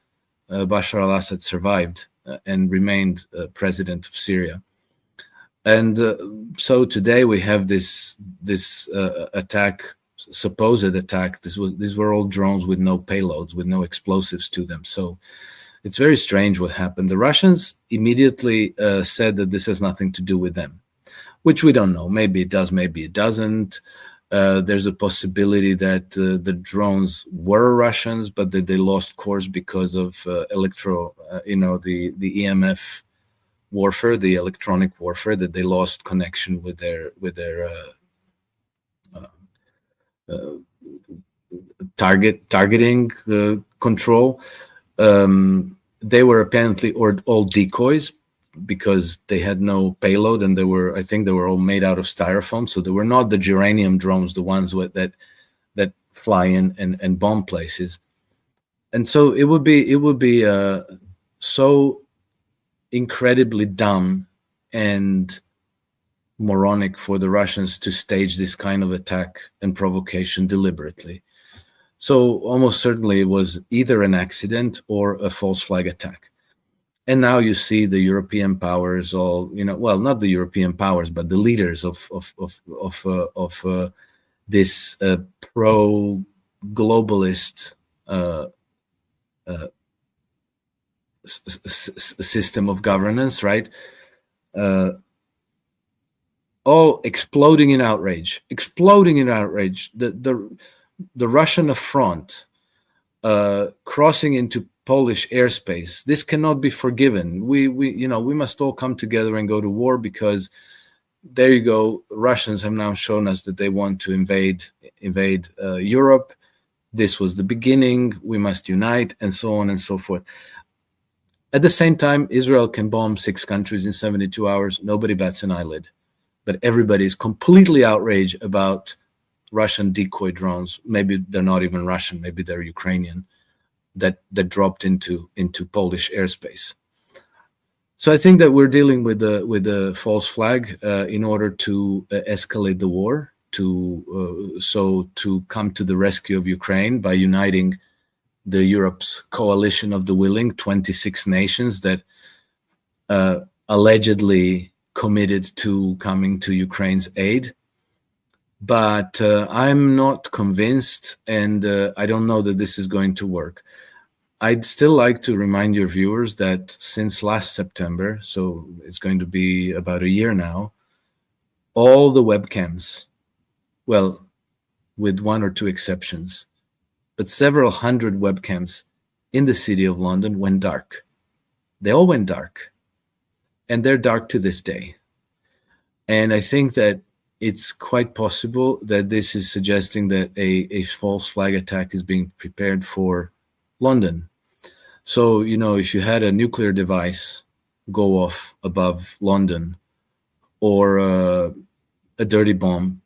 Bashar al-Assad survived and remained president of Syria. And so today we have this attack, supposed attack. These were all drones with no payloads, with no explosives to them. So it's very strange what happened. The Russians immediately said that this has nothing to do with them, which we don't know. Maybe it does, maybe it doesn't. There's a possibility that the drones were Russians, but that they lost course because of the EMF warfare, the electronic warfare, that they lost connection with their targeting control. They were apparently all decoys, because they had no payload, and I think they were all made out of styrofoam. So they were not the geranium drones, the ones that fly in and bomb places. And so it would be so incredibly dumb and moronic for the Russians to stage this kind of attack and provocation deliberately. So almost certainly it was either an accident or a false flag attack. And now you see the European powers all, well, not the European powers, but the leaders of this pro-globalist system of governance, right? All exploding in outrage. The Russian affront crossing into Polish airspace. This cannot be forgiven. We must all come together and go to war, because there you go. Russians have now shown us that they want to invade Europe. This was the beginning. We must unite, and so on and so forth. At the same time, Israel can bomb 6 countries in 72 hours. Nobody bats an eyelid, but everybody is completely outraged about Russian decoy drones. Maybe they're not even Russian. Maybe they're Ukrainian. That dropped into Polish airspace. So I think that we're dealing with a false flag in order to escalate the war, to come to the rescue of Ukraine by uniting the Europe's coalition of the willing, 26 nations that allegedly committed to coming to Ukraine's aid. But I'm not convinced, and I don't know that this is going to work. I'd still like to remind your viewers that since last September, so it's going to be about a year now, all the webcams, well, with one or two exceptions. But several hundred webcams in the city of London went dark. They all went dark. And they're dark to this day. And I think that it's quite possible that this is suggesting that a false flag attack is being prepared for London. So, you know, if you had a nuclear device go off above London, or a dirty bomb,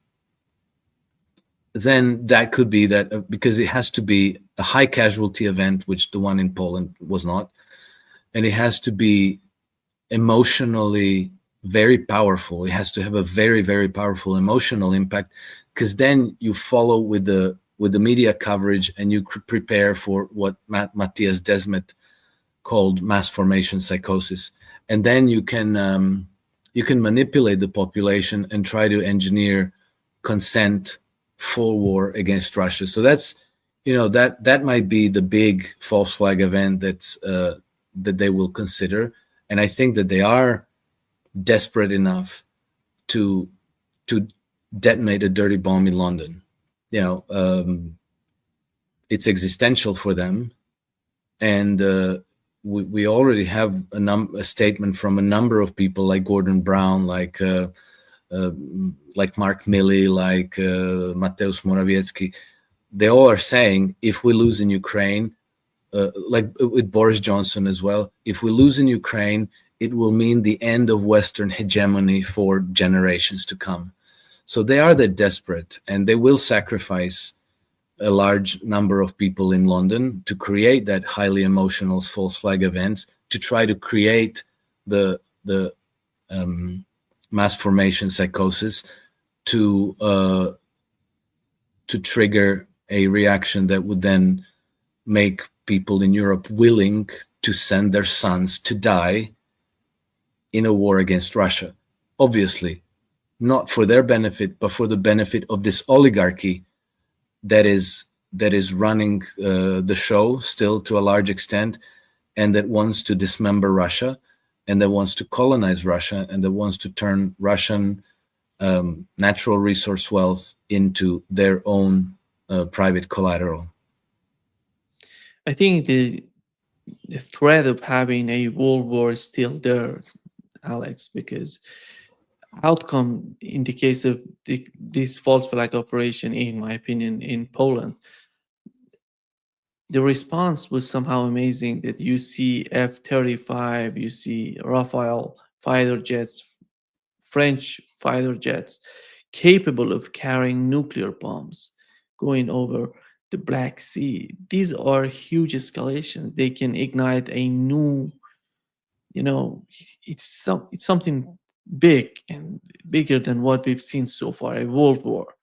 then that could be that, because it has to be a high casualty event, which the one in Poland was not. And it has to be emotionally very powerful. It has to have a very, very powerful emotional impact, because then you follow with the media coverage, and you prepare for what Matthias Desmet called mass formation psychosis, and then you can manipulate the population and try to engineer consent for war against Russia. So that's, you know, that might be the big false flag event that's that they will consider, and I think that they are desperate enough to detonate a dirty bomb in London. You know, it's existential for them, and we already have a statement from a number of people like Gordon Brown, like Mark Milley, like Mateusz Morawiecki. They all are saying, if we lose in Ukraine, like with Boris Johnson as well, if we lose in Ukraine, it will mean the end of Western hegemony for generations to come. So they are that desperate, and they will sacrifice a large number of people in London to create that highly emotional false flag events, to try to create the mass formation psychosis, to trigger a reaction that would then make people in Europe willing to send their sons to die in a war against Russia. Obviously, not for their benefit, but for the benefit of this oligarchy that is running the show still to a large extent, and that wants to dismember Russia, and that wants to colonize Russia, and that wants to turn Russian natural resource wealth into their own private collateral. I think the threat of having a world war is still there, Alex, because outcome in the case of this false flag operation, in my opinion, in Poland, the response was somehow amazing. That you see F-35, you see Rafale fighter jets, French fighter jets, capable of carrying nuclear bombs going over the Black Sea. These are huge escalations. They can ignite a new, you know, it's something big and bigger than what we've seen so far, a world war.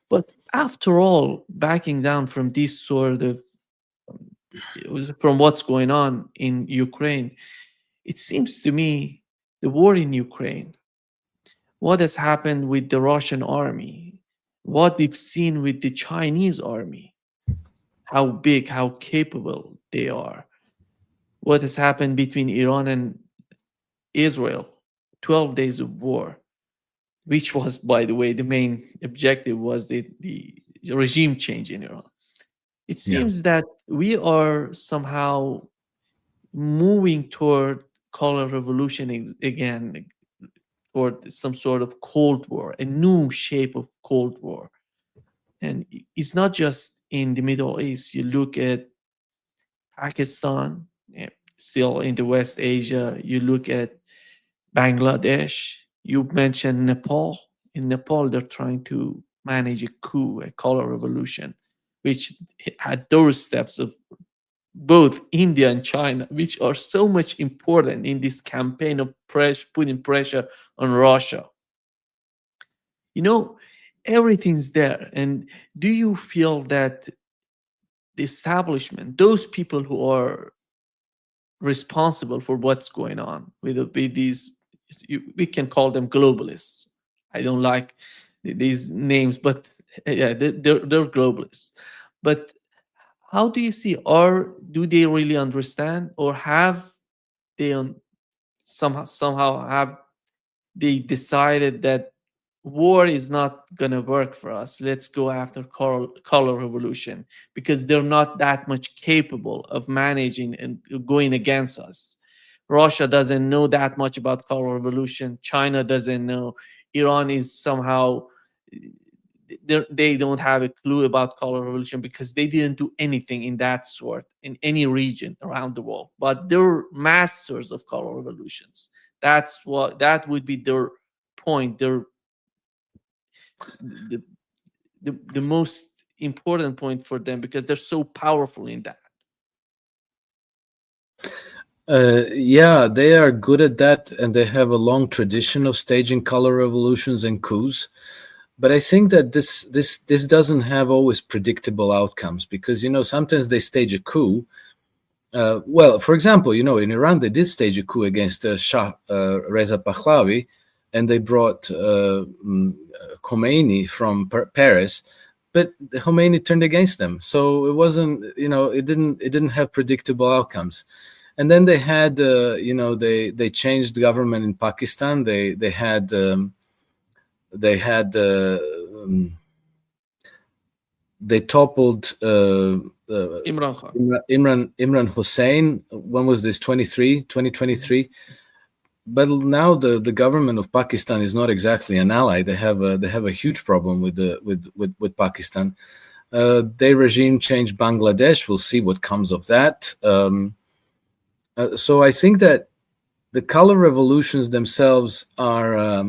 But after all, backing down from this sort of from what's going on in Ukraine, it seems to me the war in Ukraine, what has happened with the Russian army, what we've seen with the Chinese army, how big, how capable they are, what has happened between Iran and Israel, 12 days of war, which was, by the way, the main objective was the regime change in Iran. It seems that we are somehow moving toward color revolution again, toward some sort of Cold War, a new shape of Cold War. And it's not just in the Middle East. You look at Pakistan, still in the West Asia. You look at Bangladesh. You mentioned Nepal. In Nepal, they're trying to manage a coup, a color revolution, which had doorsteps of both India and China, which are so much important in this campaign of putting pressure on Russia. You know, everything's there. And do you feel that the establishment, those people who are responsible for what's going on with these, we can call them globalists. I don't like these names, but yeah, they're globalists. But how do you see, or do they really understand, or have they somehow have they decided that war is not going to work for us. Let's go after color revolution, because they're not that much capable of managing and going against us. Russia doesn't know that much about color revolution. China doesn't know. Iran is somehow, they don't have a clue about color revolution because they didn't do anything in that sort in any region around the world. But they're masters of color revolutions. That would be their point. Their the, the most important point for them, because they're so powerful in that. Yeah, they are good at that, and they have a long tradition of staging color revolutions and coups. But I think that this doesn't have always predictable outcomes, because sometimes they stage a coup. Well, for example, in Iran they did stage a coup against Shah Reza Pahlavi, and they brought Khomeini from Paris, but Khomeini turned against them. So it wasn't, it didn't have predictable outcomes. And then they had, they changed the government in Pakistan. They toppled Imran Khan. Imran Hussein. When was this? 2023. But now the government of Pakistan is not exactly an ally. They have a huge problem with Pakistan. They regime changed Bangladesh. We'll see what comes of that. So I think that the color revolutions themselves are,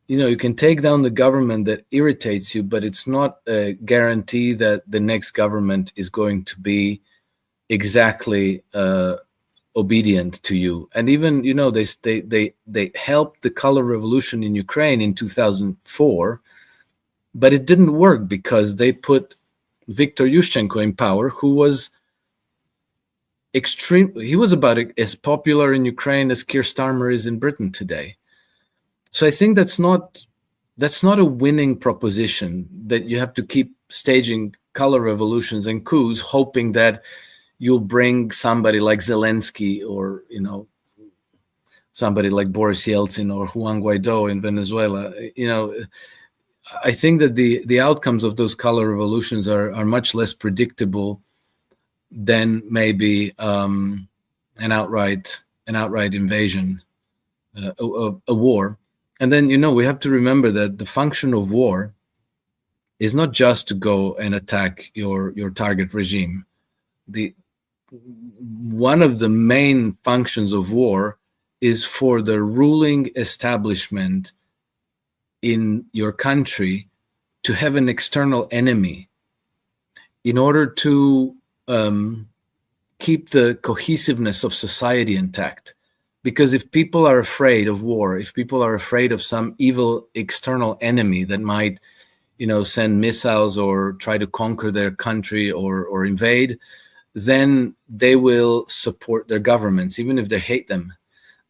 you can take down the government that irritates you, but it's not a guarantee that the next government is going to be exactly obedient to you. And even, they helped the color revolution in Ukraine in 2004, but it didn't work because they put Viktor Yushchenko in power, who was he was about as popular in Ukraine as Keir Starmer is in Britain today. So I think that's not a winning proposition, that you have to keep staging color revolutions and coups, hoping that you'll bring somebody like Zelensky or somebody like Boris Yeltsin or Juan Guaido in Venezuela. I think that the outcomes of those color revolutions are much less predictable than maybe an outright invasion, a war. And then we have to remember that the function of war is not just to go and attack your target regime. One of the main functions of war is for the ruling establishment in your country to have an external enemy in order to keep the cohesiveness of society intact. Because if people are afraid of war, if people are afraid of some evil external enemy that might, send missiles or try to conquer their country or invade, then they will support their governments, even if they hate them.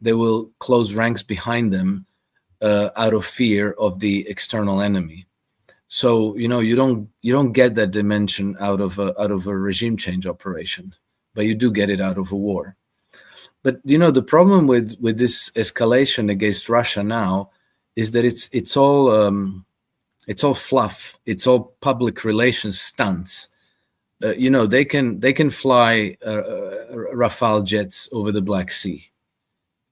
They will close ranks behind them out of fear of the external enemy. So you don't get that dimension out of a regime change operation, but you do get it out of a war. But the problem with this escalation against Russia now is that it's all fluff. It's all public relations stunts. They can fly Rafale jets over the Black Sea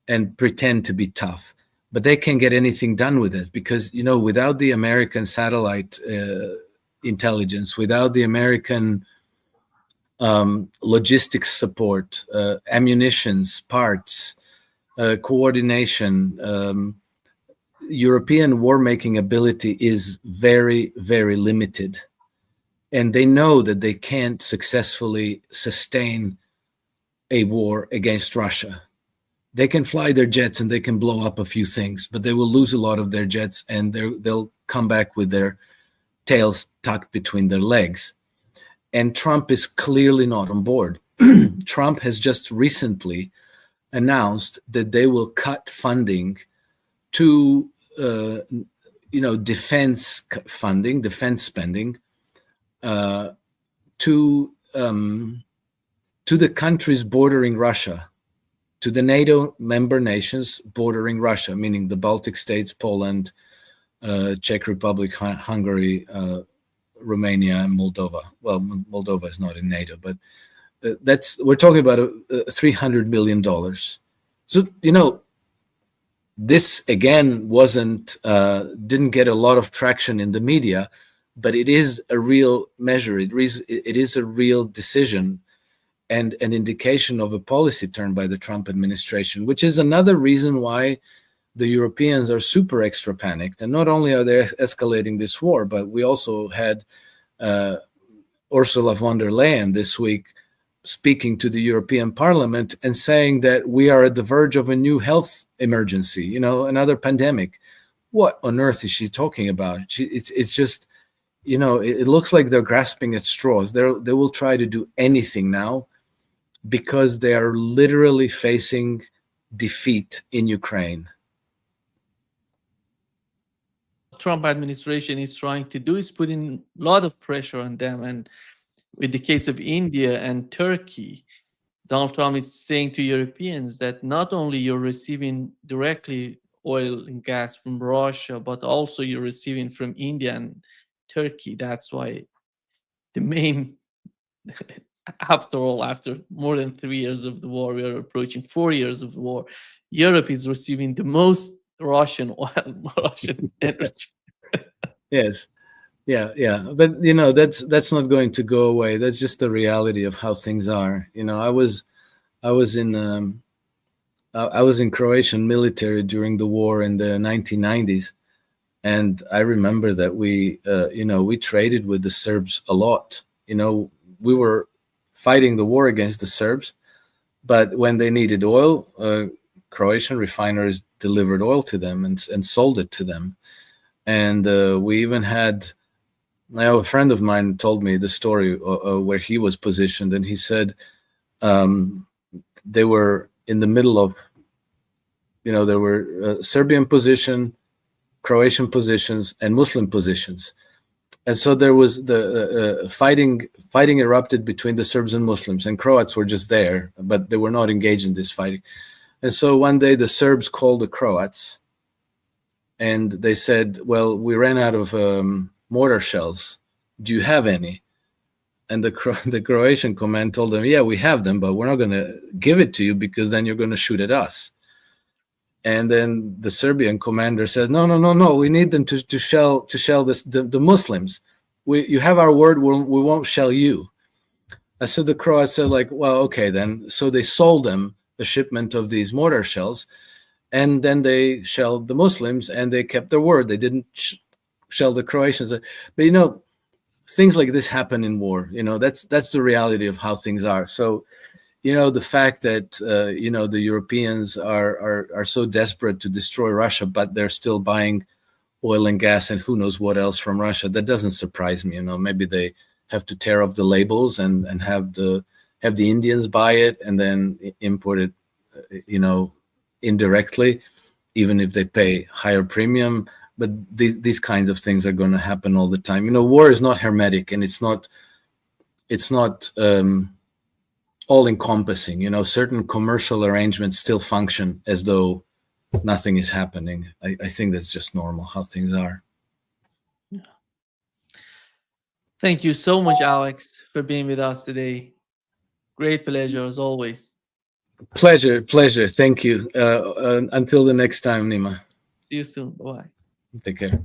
and pretend to be tough, but they can't get anything done with it because without the American satellite intelligence, without the American logistics support, ammunitions, parts, coordination, European war-making ability is very, very limited. And they know that they can't successfully sustain a war against Russia. They can fly their jets and they can blow up a few things, but they will lose a lot of their jets and they'll come back with their tails tucked between their legs. And Trump is clearly not on board. Trump has just recently announced that they will cut funding to, defense funding, defense spending, to the countries bordering Russia, to the NATO member nations bordering Russia, meaning the Baltic states, Poland, Czech Republic, Hungary, Romania, and Moldova. Well, Moldova is not in NATO, but we're talking about $300 million. So, this again didn't get a lot of traction in the media, but it is a real measure. It is a real decision and an indication of a policy turn by the Trump administration, which is another reason why the Europeans are super extra panicked. And not only are they escalating this war, but we also had Ursula von der Leyen this week speaking to the European Parliament and saying that we are at the verge of a new health emergency, another pandemic. What on earth is she talking about? It's just, it looks like they're grasping at straws. They will try to do anything now because they are literally facing defeat in Ukraine. Trump administration is trying to do is putting a lot of pressure on them. And with the case of India and Turkey, Donald Trump is saying to Europeans that not only you're receiving directly oil and gas from Russia, but also you're receiving from India and Turkey. That's why the main, after all, after more than 3 years of the war, we are approaching 4 years of the war, Europe is receiving the most Russian oil, Russian energy. Yes. Yeah. But, that's not going to go away. That's just the reality of how things are. I was in Croatian military during the war in the 1990s. And I remember that we traded with the Serbs a lot. We were fighting the war against the Serbs, but when they needed oil, Croatian refiners delivered oil to them and sold it to them. And we even had, a friend of mine told me the story where he was positioned, and he said they were in the middle of, there were Serbian position, Croatian positions, and Muslim positions. And so there was the fighting erupted between the Serbs and Muslims, and Croats were just there, but they were not engaged in this fighting. And so one day the Serbs called the Croats and they said, well, we ran out of mortar shells. Do you have any? And the Croatian command told them, yeah, we have them, but we're not going to give it to you because then you're going to shoot at us. And then the Serbian commander said, no, we need them to shell the Muslims. You have our word, we won't shell you. So the Croats said, well, okay then. So they sold them a shipment of these mortar shells, and then they shelled the Muslims, and they kept their word. They didn't shell the Croatians. But things like this happen in war. That's the reality of how things are. So, the fact that the Europeans are so desperate to destroy Russia, but they're still buying oil and gas and who knows what else from Russia, that doesn't surprise me. Maybe they have to tear off the labels and have the Indians buy it and then import it, indirectly, even if they pay higher premium. But these kinds of things are going to happen all the time. War is not hermetic, and it's not all encompassing. Certain commercial arrangements still function as though nothing is happening. I think that's just normal how things are. Thank you so much, Alex, for being with us today. Great pleasure as always. Pleasure. Thank you. Until the next time, Nima. See you soon. Bye-bye. Take care.